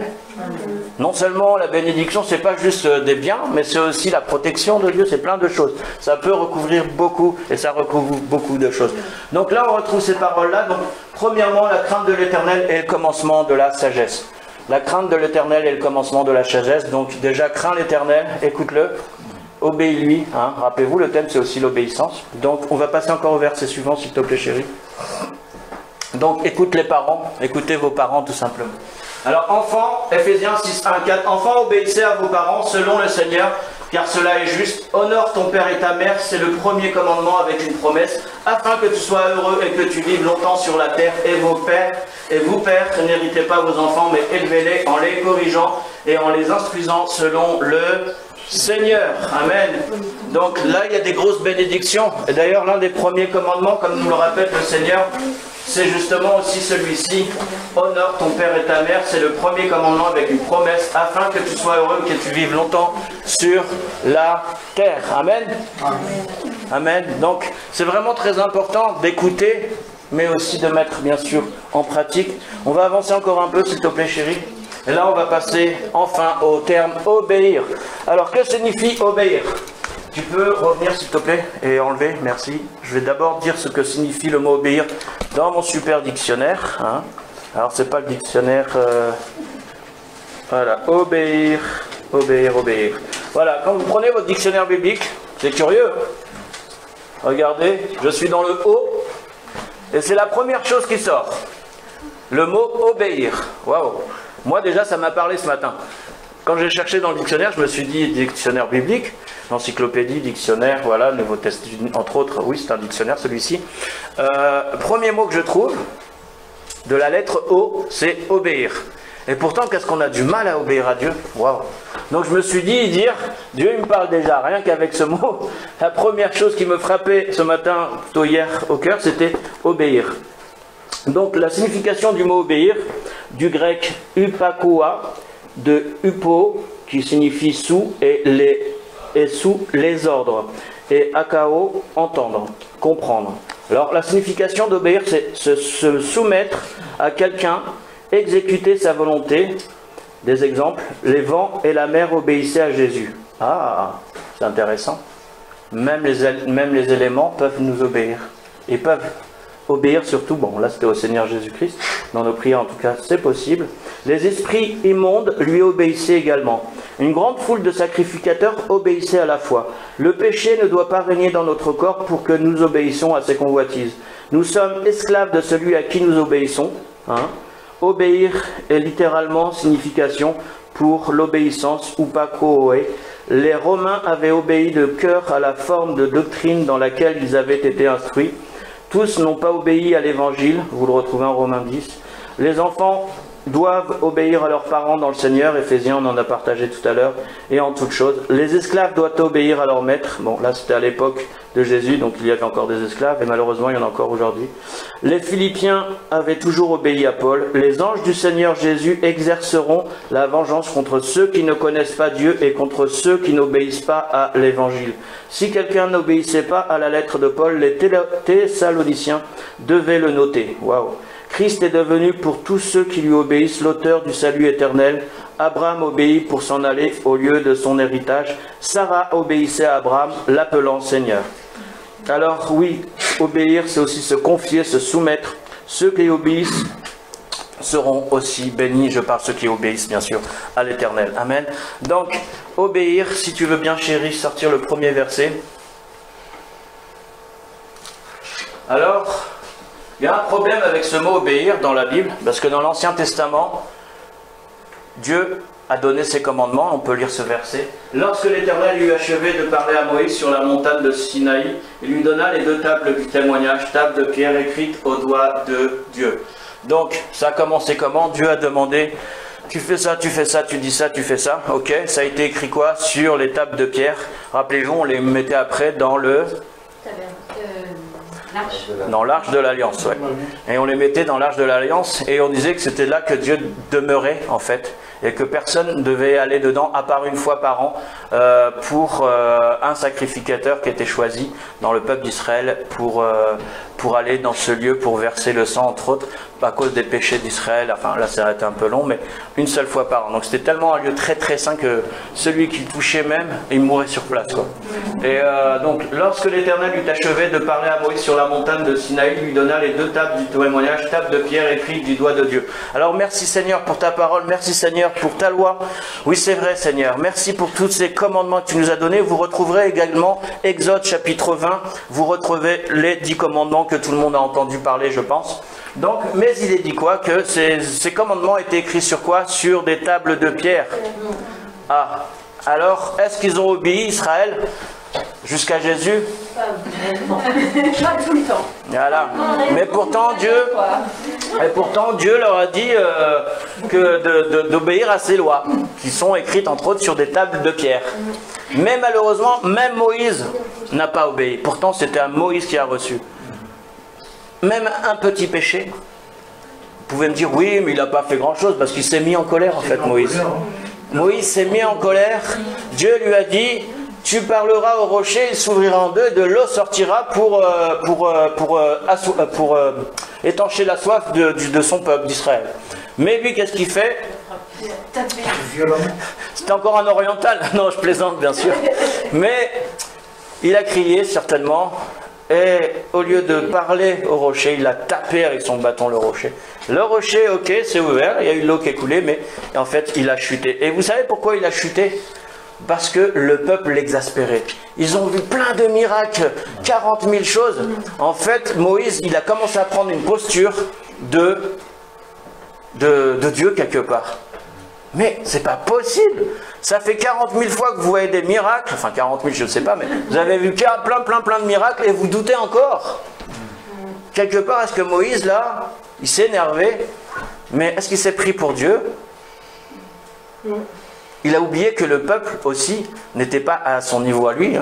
Non seulement la bénédiction, c'est pas juste des biens, mais c'est aussi la protection de Dieu, c'est plein de choses. Ça peut recouvrir beaucoup, et ça recouvre beaucoup de choses. Donc là, on retrouve ces paroles-là. Donc, premièrement, la crainte de l'Éternel est le commencement de la sagesse. La crainte de l'Éternel est le commencement de la sagesse. Donc déjà, crains l'Éternel, écoute-le. obéis-lui. Hein. Rappelez-vous, le thème c'est aussi l'obéissance. Donc on va passer encore au verset suivant, s'il te plaît chérie. Donc écoute les parents, écoutez vos parents tout simplement. Alors enfants, Ephésiens 6, 1, 4, enfants obéissez à vos parents selon le Seigneur, car cela est juste. Honore ton père et ta mère, c'est le premier commandement avec une promesse, afin que tu sois heureux et que tu vives longtemps sur la terre. Et vos pères, et vous pères, n'héritez pas vos enfants, mais élevez-les en les corrigeant et en les instruisant selon le Seigneur. Amen. Donc là, il y a des grosses bénédictions. Et d'ailleurs, l'un des premiers commandements, comme nous le répète le Seigneur, c'est justement aussi celui-ci. Honore ton père et ta mère. C'est le premier commandement avec une promesse, afin que tu sois heureux, que tu vives longtemps sur la terre. Amen. Amen. Donc, c'est vraiment très important d'écouter, mais aussi de mettre, bien sûr, en pratique. On va avancer encore un peu, s'il te plaît, chérie. Et là, on va passer enfin au terme obéir. Alors, que signifie obéir? Tu peux revenir, s'il te plaît, et enlever, merci. Je vais d'abord dire ce que signifie le mot obéir dans mon super dictionnaire. Hein. Alors, c'est pas le dictionnaire... Voilà, obéir, obéir, obéir. Voilà, quand vous prenez votre dictionnaire biblique, c'est curieux. Regardez, je suis dans le haut, et c'est la première chose qui sort. Le mot obéir. Waouh! Moi déjà ça m'a parlé ce matin. Quand j'ai cherché dans le dictionnaire, je me suis dit dictionnaire biblique, encyclopédie, dictionnaire, voilà, Nouveau Testament, entre autres, oui c'est un dictionnaire celui-ci. Premier mot que je trouve, de la lettre O, c'est obéir. Et pourtant qu'est-ce qu'on a du mal à obéir à Dieu? Waouh! Donc je me suis dit, dire, Dieu il me parle déjà, rien qu'avec ce mot, la première chose qui me frappait ce matin, plutôt hier au cœur, c'était obéir. Donc la signification du mot obéir, du grec upakoua, de upo, qui signifie sous, et sous les ordres, et akao, entendre, comprendre. Alors la signification d'obéir, c'est se soumettre à quelqu'un, exécuter sa volonté. Des exemples, les vents et la mer obéissaient à Jésus. Ah, c'est intéressant. Même les éléments peuvent nous obéir, et peuvent obéir surtout, bon là c'était au Seigneur Jésus-Christ, dans nos prières en tout cas c'est possible. Les esprits immondes lui obéissaient également. Une grande foule de sacrificateurs obéissaient à la fois. Le péché ne doit pas régner dans notre corps pour que nous obéissions à ses convoitises. Nous sommes esclaves de celui à qui nous obéissons. Hein. Obéir est littéralement signification pour l'obéissance ou pakoé. Les Romains avaient obéi de cœur à la forme de doctrine dans laquelle ils avaient été instruits. Tous n'ont pas obéi à l'évangile, vous le retrouvez en Romains 10. Les enfants doivent obéir à leurs parents dans le Seigneur, Ephésiens, on en a partagé tout à l'heure, et en toutes choses. Les esclaves doivent obéir à leur maître. Bon, là c'était à l'époque de Jésus, donc il y avait encore des esclaves, et malheureusement il y en a encore aujourd'hui. Les Philippiens avaient toujours obéi à Paul. Les anges du Seigneur Jésus exerceront la vengeance contre ceux qui ne connaissent pas Dieu et contre ceux qui n'obéissent pas à l'évangile. Si quelqu'un n'obéissait pas à la lettre de Paul, les Thessaloniciens devaient le noter. Waouh! Christ est devenu pour tous ceux qui lui obéissent l'auteur du salut éternel. Abraham obéit pour s'en aller au lieu de son héritage. Sarah obéissait à Abraham, l'appelant Seigneur. Alors oui, obéir, c'est aussi se confier, se soumettre. Ceux qui obéissent seront aussi bénis. Je parle ceux qui obéissent, bien sûr, à l'Éternel. Amen. Donc, obéir, si tu veux bien, chérie, sortir le premier verset. Alors, il y a un problème avec ce mot obéir dans la Bible, parce que dans l'Ancien Testament, Dieu a donné ses commandements, on peut lire ce verset. Lorsque l'Éternel eut achevé de parler à Moïse sur la montagne de Sinaï, il lui donna les 2 tables du témoignage, tables de pierre écrites au doigt de Dieu. Donc, ça a commencé comment? Dieu a demandé, tu fais ça, tu dis ça, tu fais ça. Ok, ça a été écrit quoi? Sur les tables de pierre. Rappelez-vous, on les mettait après dans le... Dans l'arche de l'Alliance, ouais. Et on les mettait dans l'arche de l'Alliance et on disait que c'était là que Dieu demeurait en fait et que personne ne devait aller dedans à part une fois par an pour un sacrificateur qui était choisi dans le peuple d'Israël pour aller dans ce lieu pour verser le sang entre autres à cause des péchés d'Israël. Enfin, là, ça a été un peu long, mais une seule fois par an. Donc, c'était tellement un lieu très très saint que celui qui touchait même, il mourait sur place, quoi. Et donc, lorsque l'Éternel eut achevé de parler à Moïse sur la montagne de Sinaï, il lui donna les 2 tables du témoignage, tables de pierre écrites du doigt de Dieu. Alors, merci Seigneur pour ta parole, merci Seigneur pour ta loi. Oui, c'est vrai Seigneur, merci pour tous ces commandements que tu nous as donnés. Vous retrouverez également Exode chapitre 20, vous retrouvez les 10 commandements que tout le monde a entendu parler, je pense. Donc, mais il est dit quoi? Que ces commandements étaient écrits sur quoi? Sur des tables de pierre. Ah, alors, est-ce qu'ils ont obéi Israël jusqu'à Jésus? Pas tout le temps. Voilà. Mais pourtant Dieu leur a dit d'obéir à ces lois, qui sont écrites entre autres sur des tables de pierre. Mais malheureusement, même Moïse n'a pas obéi. Pourtant, c'était à Moïse qui a reçu. Même un petit péché. Vous pouvez me dire, oui, mais il n'a pas fait grand-chose, parce qu'il s'est mis en colère, en fait, Moïse. Moïse s'est mis en colère. Dieu lui a dit, tu parleras au rocher, il s'ouvrira en deux, et de l'eau sortira pour étancher la soif de son peuple, d'Israël. Mais lui, qu'est-ce qu'il fait? C'est encore un oriental. Non, je plaisante, bien sûr. Mais il a crié, certainement. Et au lieu de parler au rocher, il a tapé avec son bâton le rocher. Le rocher, ok, c'est ouvert, il y a eu l'eau qui est coulée, mais en fait, il a chuté. Et vous savez pourquoi il a chuté? Parce que le peuple l'exaspérait. Ils ont vu plein de miracles, 40 000 choses. En fait, Moïse, il a commencé à prendre une posture de Dieu quelque part. Mais c'est pas possible. Ça fait 40 000 fois que vous voyez des miracles. Enfin, 40 000, je ne sais pas, mais vous avez vu plein de miracles et vous doutez encore. Quelque part, est-ce que Moïse, là, il s'est énervé? Mais est-ce qu'il s'est pris pour Dieu? Il a oublié que le peuple aussi n'était pas à son niveau à lui.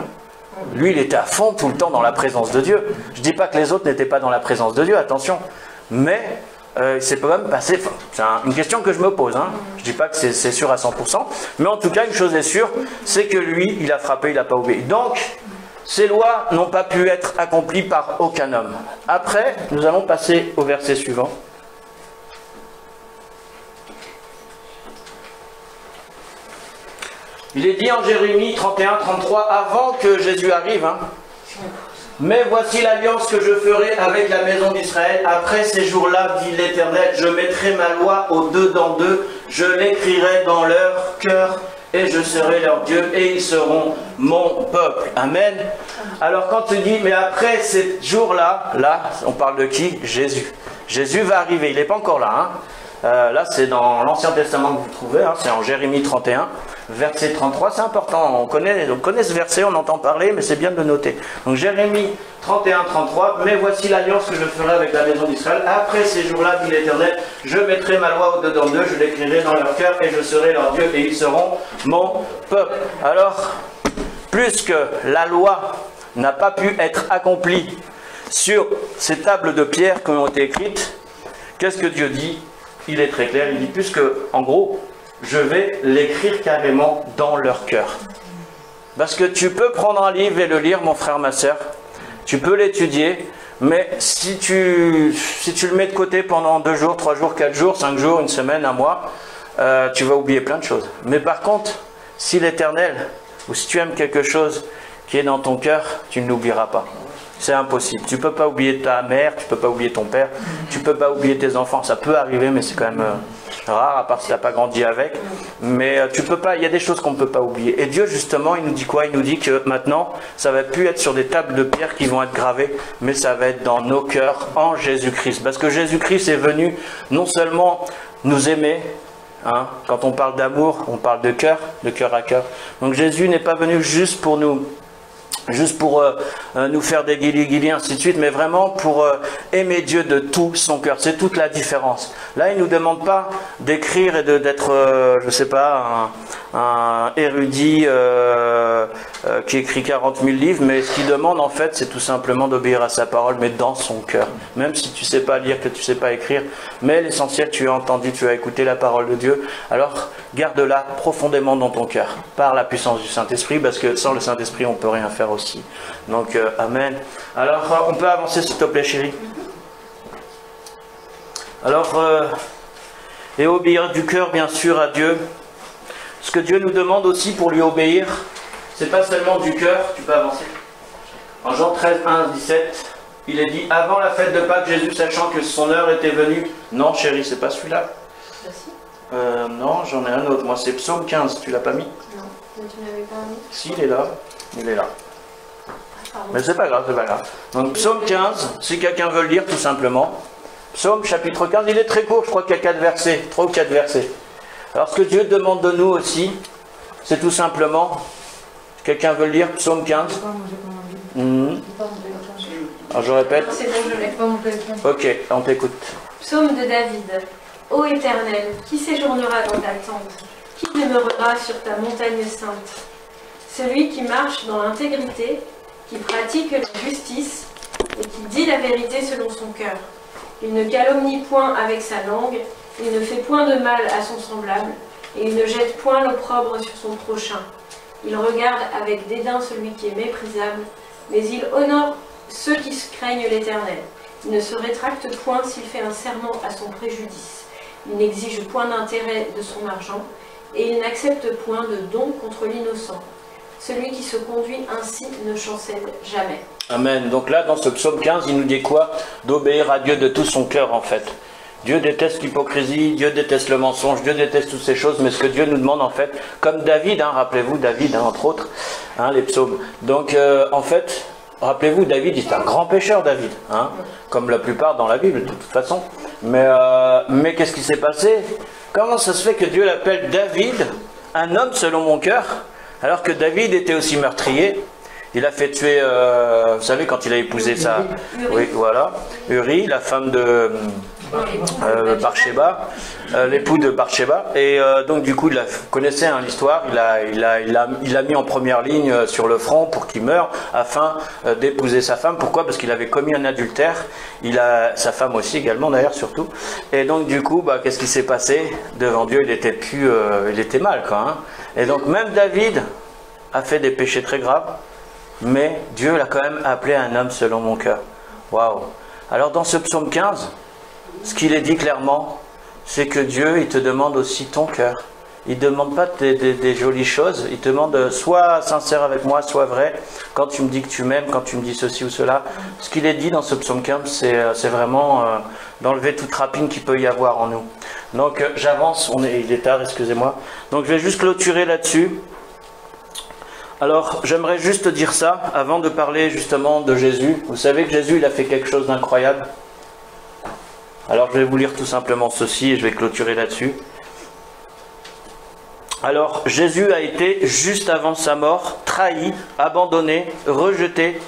Lui, il était à fond tout le temps dans la présence de Dieu. Je ne dis pas que les autres n'étaient pas dans la présence de Dieu, attention. Mais c'est quand même passé. C'est une question que je me pose. Je ne dis pas que c'est sûr à 100%. Mais en tout cas, une chose est sûre, c'est que lui, il a frappé, il n'a pas obéi. Donc, ces lois n'ont pas pu être accomplies par aucun homme. Après, nous allons passer au verset suivant. Il est dit en Jérémie 31-33, avant que Jésus arrive, mais voici l'alliance que je ferai avec la maison d'Israël. Après ces jours-là, dit l'Éternel, je mettrai ma loi au-dedans d'eux, je l'écrirai dans leur cœur, et je serai leur Dieu, et ils seront mon peuple. Amen. Alors quand tu dis, mais après ces jours-là, là, on parle de qui? Jésus. Jésus va arriver, il n'est pas encore là. Là, c'est dans l'Ancien Testament que vous trouvez, c'est en Jérémie 31. Verset 33, c'est important, on connaît ce verset, on entend parler, mais c'est bien de le noter. Donc Jérémie 31, 33, mais voici l'alliance que je ferai avec la maison d'Israël. Après ces jours-là, dit l'Éternel, je mettrai ma loi au-dedans d'eux, je l'écrirai dans leur cœur, et je serai leur Dieu, et ils seront mon peuple. Alors, plus que la loi n'a pas pu être accomplie sur ces tables de pierre qui ont été écrites, qu'est-ce que Dieu dit? Il est très clair, il dit puisque, en gros, je vais l'écrire carrément dans leur cœur. Parce que tu peux prendre un livre et le lire, mon frère, ma soeur. Tu peux l'étudier, mais si tu le mets de côté pendant 2 jours, 3 jours, 4 jours, 5 jours, une semaine, un mois, tu vas oublier plein de choses. Mais par contre, si l'Éternel, ou si tu aimes quelque chose qui est dans ton cœur, tu ne l'oublieras pas. C'est impossible. Tu ne peux pas oublier ta mère, tu ne peux pas oublier ton père, tu ne peux pas oublier tes enfants. Ça peut arriver, mais c'est quand même rare, à part si tu n'as pas grandi avec. Mais tu peux pas, il y a des choses qu'on ne peut pas oublier. Et Dieu, justement, il nous dit quoi? Il nous dit que maintenant, ça ne va plus être sur des tables de pierre qui vont être gravées, mais ça va être dans nos cœurs en Jésus-Christ. Parce que Jésus-Christ est venu non seulement nous aimer, quand on parle d'amour, on parle de cœur à cœur. Donc Jésus n'est pas venu juste pour nous faire des guilis, ainsi de suite, mais vraiment pour aimer Dieu de tout son cœur. C'est toute la différence. Là, il ne nous demande pas d'écrire et d'être, je ne sais pas, un érudit qui écrit 40 000 livres, mais ce qu'il demande, en fait, c'est tout simplement d'obéir à sa parole, mais dans son cœur. Même si tu ne sais pas lire, que tu ne sais pas écrire, mais l'essentiel, tu as entendu, tu as écouté la parole de Dieu, alors garde-la profondément dans ton cœur, par la puissance du Saint-Esprit, parce que sans le Saint-Esprit, on ne peut rien faire aussi. Donc, Amen. Alors, on peut avancer, s'il te plaît, chérie. Alors, et obéir du cœur, bien sûr, à Dieu. Ce que Dieu nous demande aussi pour lui obéir, c'est pas seulement du cœur. Tu peux avancer. En Jean 13, 1, 17, il est dit, avant la fête de Pâques, Jésus, sachant que son heure était venue. Non, chérie, c'est pas celui-là. Non, j'en ai un autre. Moi, c'est Psaume 15. Tu l'as pas mis? Non, mais tu ne l'avais pas mis. Si, il est là. Il est là. Mais c'est pas grave, c'est pas grave. Donc, Psaume 15, si quelqu'un veut le lire, tout simplement. Psaume chapitre 15, il est très court, je crois qu'il y a 4 versets. 3 ou 4 versets. Alors, ce que Dieu demande de nous aussi, c'est tout simplement. Quelqu'un veut le lire, Psaume 15? Alors, je répète. C'est bon, je l'ai pas mon téléphone. Ok, on t'écoute. Psaume de David. Ô Éternel, qui séjournera dans ta tente? Qui demeurera sur ta montagne sainte? Celui qui marche dans l'intégrité, qui pratique la justice et qui dit la vérité selon son cœur. Il ne calomnie point avec sa langue, il ne fait point de mal à son semblable, et il ne jette point l'opprobre sur son prochain. Il regarde avec dédain celui qui est méprisable, mais il honore ceux qui craignent l'Éternel. Il ne se rétracte point s'il fait un serment à son préjudice. Il n'exige point d'intérêt de son argent, et il n'accepte point de don contre l'innocent. Celui qui se conduit ainsi ne chancelle jamais. Amen. Donc là, dans ce psaume 15, il nous dit quoi? D'obéir à Dieu de tout son cœur, en fait. Dieu déteste l'hypocrisie, Dieu déteste le mensonge, Dieu déteste toutes ces choses, mais ce que Dieu nous demande, en fait, comme David, rappelez-vous, David, entre autres, les psaumes. Donc, en fait, rappelez-vous, David, il est un grand pécheur, David, comme la plupart dans la Bible, de toute façon. Mais qu'est-ce qui s'est passé? Comment ça se fait que Dieu l'appelle David, un homme selon mon cœur, alors que David était aussi meurtrier? Il a fait tuer, vous savez, quand il a épousé sa... Oui, voilà. Uri, la femme de... Barsheba, l'époux de Barsheba, et donc du coup, vous connaissez l'histoire, il l'a mis en première ligne sur le front pour qu'il meure, afin d'épouser sa femme. Pourquoi? Parce qu'il avait commis un adultère, sa femme aussi également d'ailleurs, surtout, et donc du coup, qu'est-ce qui s'est passé? Devant Dieu, il était mal, quoi, et donc même David a fait des péchés très graves, mais Dieu l'a quand même appelé un homme selon mon cœur. Waouh! Alors dans ce psaume 15, ce qu'il est dit clairement, c'est que Dieu, il te demande aussi ton cœur. Il ne demande pas des jolies choses, il te demande soit sincère avec moi, soit vrai. Quand tu me dis que tu m'aimes, quand tu me dis ceci ou cela. Ce qu'il est dit dans ce psaume 15, c'est vraiment d'enlever toute rapine qu'il peut y avoir en nous. Donc j'avance, il est tard, excusez-moi. Donc je vais juste clôturer là-dessus. Alors, j'aimerais juste dire ça, avant de parler justement de Jésus. Vous savez que Jésus, il a fait quelque chose d'incroyable. Alors, je vais vous lire tout simplement ceci et je vais clôturer là-dessus. Alors, Jésus a été, juste avant sa mort, trahi, abandonné, rejeté,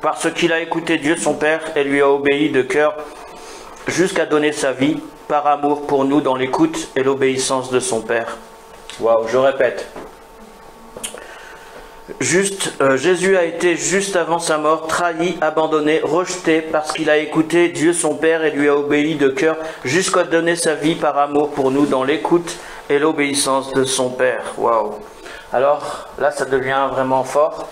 parce qu'il a écouté Dieu son Père et lui a obéi de cœur jusqu'à donner sa vie par amour pour nous dans l'écoute et l'obéissance de son Père. Waouh, je répète. Jésus a été juste avant sa mort trahi, abandonné, rejeté parce qu'il a écouté Dieu son Père et lui a obéi de cœur jusqu'à donner sa vie par amour pour nous dans l'écoute et l'obéissance de son Père. Waouh! Alors là, ça devient vraiment fort.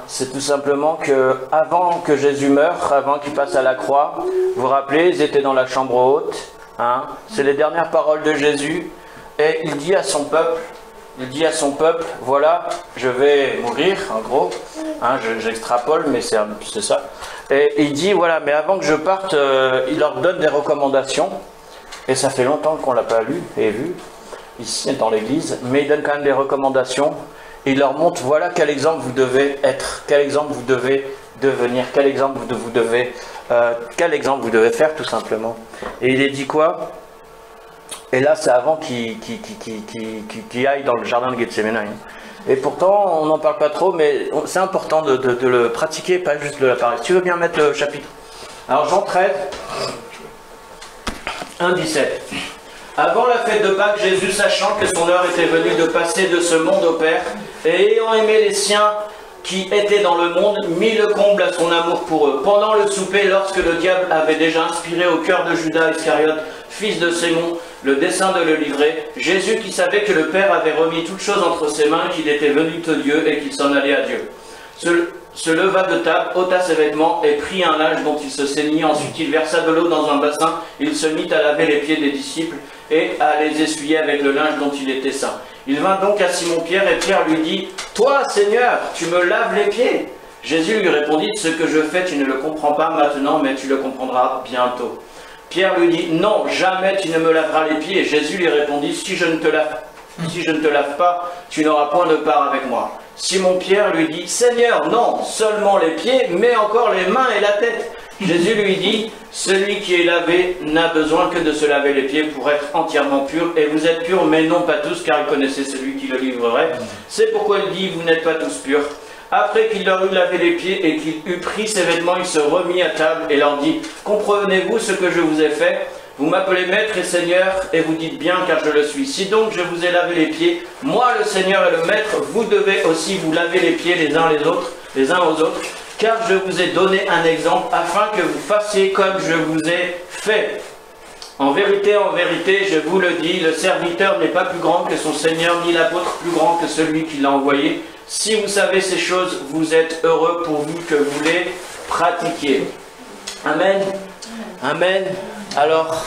C'est tout simplement que avant que Jésus meure, avant qu'il passe à la croix, vous vous rappelez, ils étaient dans la chambre haute. C'est les dernières paroles de Jésus et il dit à son peuple. Il dit à son peuple, voilà, je vais mourir, en gros, j'extrapole, mais c'est ça. Et il dit, voilà, mais avant que je parte, il leur donne des recommandations, et ça fait longtemps qu'on ne l'a pas lu et vu, ici dans l'église, mais il donne quand même des recommandations, et il leur montre, voilà quel exemple vous devez être, quel exemple vous devez devenir, quel exemple vous devez faire, tout simplement. Et il est dit quoi? Et là, c'est avant qu'il aille dans le jardin de Gethsémane. Et pourtant, on n'en parle pas trop, mais c'est important de le pratiquer, pas juste de la parler. Tu veux bien mettre le chapitre? Alors, Jean 13, 1, 17. Avant la fête de Pâques, Jésus, sachant que son heure était venue de passer de ce monde au Père, et ayant aimé les siens qui étaient dans le monde, mit le comble à son amour pour eux. Pendant le souper, lorsque le diable avait déjà inspiré au cœur de Judas Iscariote, fils de Simon, le dessein de le livrer, Jésus, qui savait que le Père avait remis toutes choses entre ses mains, qu'il était venu de Dieu et qu'il s'en allait à Dieu. se leva de table, ôta ses vêtements et prit un linge dont il se ceignit. Ensuite il versa de l'eau dans un bassin, il se mit à laver les pieds des disciples et à les essuyer avec le linge dont il était saint. Il vint donc à Simon-Pierre et Pierre lui dit « Toi, Seigneur, tu me laves les pieds ?» Jésus lui répondit « Ce que je fais, tu ne le comprends pas maintenant, mais tu le comprendras bientôt. » Pierre lui dit « Non, jamais tu ne me laveras les pieds. » Et Jésus lui répondit « Si je ne te lave pas, tu n'auras point de part avec moi. » Simon-Pierre lui dit « Seigneur, non, seulement les pieds, mais encore les mains et la tête. » Jésus lui dit « Celui qui est lavé n'a besoin que de se laver les pieds pour être entièrement pur. Et vous êtes purs, mais non pas tous, car il connaissait celui qui le livrerait. C'est pourquoi il dit « Vous n'êtes pas tous purs. » Après qu'il leur eut lavé les pieds et qu'il eut pris ses vêtements, il se remit à table et leur dit « Comprenez-vous ce que je vous ai fait ? Vous m'appelez maître et seigneur, et vous dites bien, car je le suis. Si donc je vous ai lavé les pieds, moi le Seigneur et le maître, vous devez aussi vous laver les pieds les uns aux autres, car je vous ai donné un exemple, afin que vous fassiez comme je vous ai fait. En vérité, je vous le dis, le serviteur n'est pas plus grand que son Seigneur, ni l'apôtre plus grand que celui qui l'a envoyé. Si vous savez ces choses, vous êtes heureux pourvu que vous les pratiquiez. » Amen. Amen. Alors,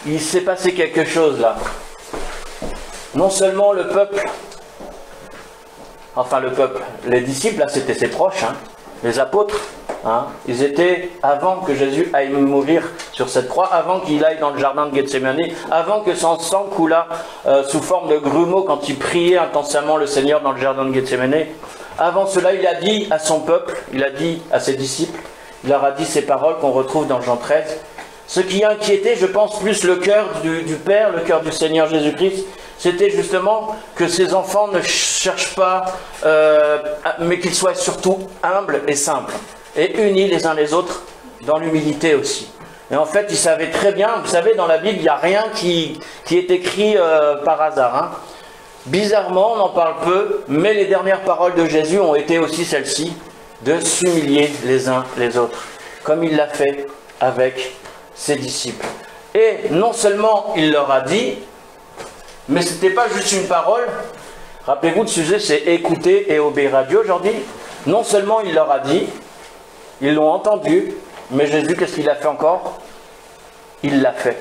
il s'est passé quelque chose là. Non seulement le peuple, les disciples, là c'était ses proches, les apôtres, ils étaient, avant que Jésus aille mourir sur cette croix, avant qu'il aille dans le jardin de Gethsémani, avant que son sang coulât sous forme de grumeaux quand il priait intensément le Seigneur dans le jardin de Gethsémani, avant cela il a dit à son peuple, il a dit à ses disciples, il leur a dit ces paroles qu'on retrouve dans Jean 13. Ce qui inquiétait, je pense, plus le cœur du Père, le cœur du Seigneur Jésus-Christ, c'était justement que ses enfants ne cherchent pas, mais qu'ils soient surtout humbles et simples, et unis les uns les autres dans l'humilité aussi. Et en fait, ils savaient très bien, vous savez, dans la Bible, il n'y a rien qui est écrit par hasard. Bizarrement, on en parle peu, mais les dernières paroles de Jésus ont été aussi celles-ci, de s'humilier les uns les autres, comme il l'a fait avec ses disciples. Et non seulement il leur a dit, mais ce n'était pas juste une parole. Rappelez-vous, le sujet c'est écouter et obéir à Dieu aujourd'hui. Non seulement il leur a dit, ils l'ont entendu, mais Jésus, qu'est-ce qu'il a fait encore? Il l'a fait.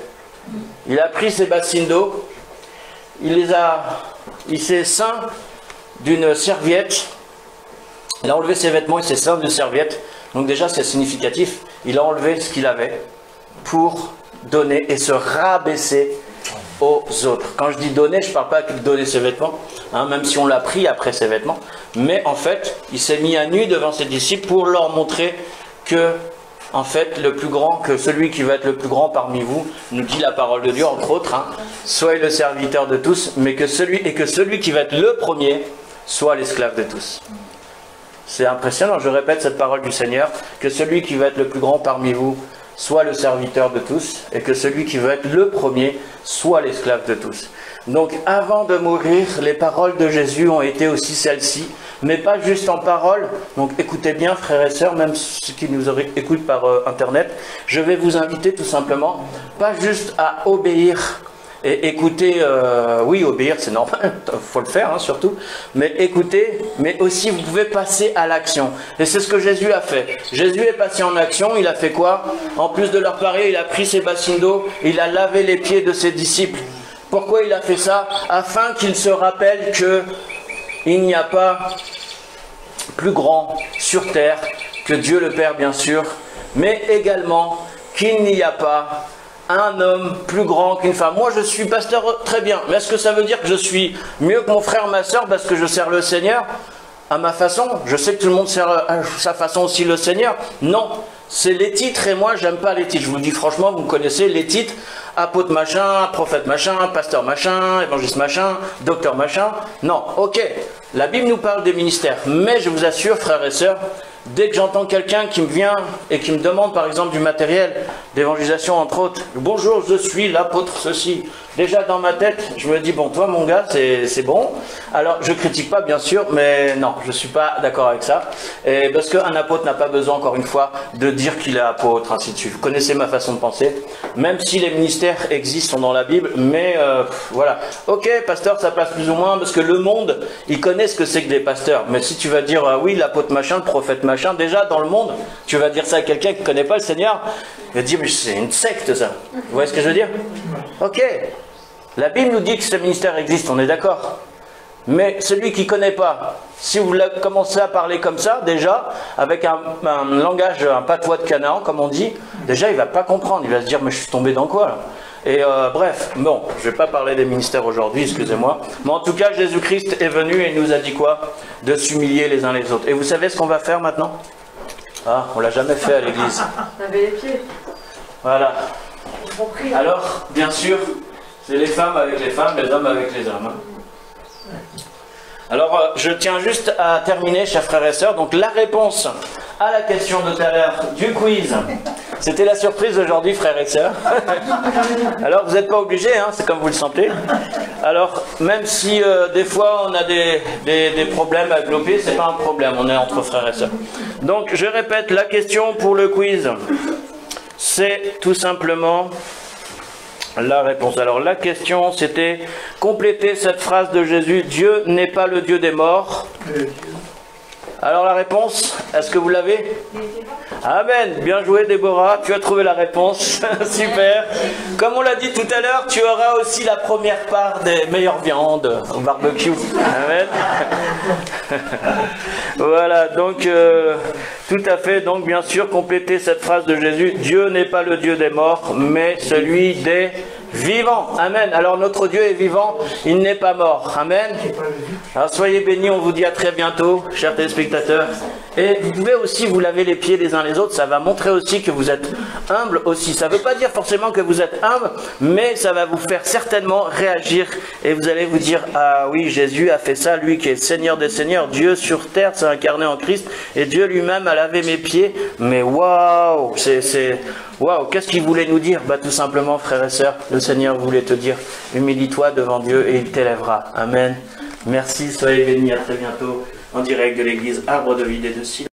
Il a pris ses bassines d'eau, il s'est ceint d'une serviette. Il a enlevé ses vêtements et ses ceint d'une serviette. Donc déjà c'est significatif. Il a enlevé ce qu'il avait pour donner et se rabaisser aux autres. Quand je dis donner, je ne parle pas de donner ses vêtements, même si on l'a pris après ses vêtements. Mais en fait, il s'est mis à nu devant ses disciples pour leur montrer que, en fait, le plus grand, que celui qui va être le plus grand parmi vous, nous dit la parole de Dieu, entre autres, soyez le serviteur de tous, mais que celui qui va être le premier soit l'esclave de tous. C'est impressionnant, je répète cette parole du Seigneur, que celui qui va être le plus grand parmi vous soit le serviteur de tous, et que celui qui va être le premier soit l'esclave de tous. Donc avant de mourir, les paroles de Jésus ont été aussi celles-ci, mais pas juste en parole. Donc écoutez bien, frères et sœurs, même ceux qui nous écoutent par internet, je vais vous inviter tout simplement, pas juste à obéir et écouter, oui, obéir c'est normal, il faut le faire surtout, mais écouter, mais aussi vous pouvez passer à l'action. Et c'est ce que Jésus a fait. Jésus est passé en action, il a fait quoi? En plus de leur parler, il a pris ses bassines d'eau, il a lavé les pieds de ses disciples. Pourquoi il a fait ça? Afin qu'ils se rappellent qu'il n'y a pas plus grand sur terre que Dieu le Père bien sûr, mais également qu'il n'y a pas un homme plus grand qu'une femme. Moi je suis pasteur, très bien, mais est-ce que ça veut dire que je suis mieux que mon frère, ma soeur parce que je sers le Seigneur à ma façon? Je sais que tout le monde sert à sa façon aussi le Seigneur. Non, c'est les titres et moi j'aime pas les titres. Je vous le dis franchement, vous connaissez les titres, apôtre machin, prophète machin, pasteur machin, évangéliste machin, docteur machin. Non, ok, la Bible nous parle des ministères, mais je vous assure frères et sœurs, Dès que j'entends quelqu'un qui me vient et qui me demande par exemple du matériel d'évangélisation entre autres, bonjour, je suis l'apôtre ceci. Déjà dans ma tête, je me dis, bon, toi mon gars, c'est bon. Alors je critique pas bien sûr, mais non, je suis pas d'accord avec ça. Et parce qu'un apôtre n'a pas besoin, encore une fois, de dire qu'il est apôtre, ainsi de suite. Vous connaissez ma façon de penser. Même si les ministères existent, sont dans la Bible, mais voilà. Ok, pasteur, ça passe plus ou moins, parce que le monde, il connaît ce que c'est que des pasteurs. Mais si tu vas dire, oui, l'apôtre machin, le prophète machin, déjà dans le monde, tu vas dire ça à quelqu'un qui ne connaît pas le Seigneur, il va dire, mais c'est une secte ça. Vous voyez ce que je veux dire? Ok. La Bible nous dit que ce ministère existe, on est d'accord. Mais celui qui ne connaît pas, si vous commencez à parler comme ça, déjà, avec un langage, un patois de Canaan, comme on dit, déjà il ne va pas comprendre, il va se dire, mais je suis tombé dans quoi là? Et bref, bon, je ne vais pas parler des ministères aujourd'hui, excusez-moi. Mais en tout cas, Jésus-Christ est venu et il nous a dit quoi? De s'humilier les uns les autres. Et vous savez ce qu'on va faire maintenant? Ah, on ne l'a jamais fait à l'église. Laver les pieds. Voilà. Alors, bien sûr, c'est les femmes avec les femmes, les hommes avec les hommes. Alors, je tiens juste à terminer, chers frères et sœurs. Donc, la réponse à la question de tout à l'heure du quiz, c'était la surprise d'aujourd'hui, frères et sœurs. Alors, vous n'êtes pas obligés, hein, c'est comme vous le sentez. Alors, même si des fois on a des problèmes avec nos pieds, c'est pas un problème, on est entre frères et sœurs. Donc, je répète, la question pour le quiz, c'est tout simplement la réponse. Alors, la question, c'était compléter cette phrase de Jésus, Dieu n'est pas le Dieu des morts. Alors, la réponse, est-ce que vous l'avez? Amen. Bien joué, Déborah. Tu as trouvé la réponse. Super. Comme on l'a dit tout à l'heure, tu auras aussi la première part des meilleures viandes au barbecue. Amen. Voilà. Donc, tout à fait. Donc, bien sûr, compléter cette phrase de Jésus. Dieu n'est pas le Dieu des morts, mais celui des vivants. Amen. Alors, notre Dieu est vivant. Il n'est pas mort. Amen. Alors, soyez bénis. On vous dit à très bientôt, chers téléspectateurs. Et vous pouvez aussi vous laver les pieds les uns les autres, ça va montrer aussi que vous êtes humble aussi. Ça ne veut pas dire forcément que vous êtes humble, mais ça va vous faire certainement réagir. Et vous allez vous dire, ah oui, Jésus a fait ça, lui qui est Seigneur des Seigneurs, Dieu sur terre s'est incarné en Christ, et Dieu lui-même a lavé mes pieds. Mais waouh, waouh, qu'est-ce qu'il voulait nous dire? Bah tout simplement, frères et sœurs, le Seigneur voulait te dire, humilie-toi devant Dieu et il t'élèvera. Amen. Merci, soyez bénis, à très bientôt. En direct de l'église Arbre de Vie et de Sion.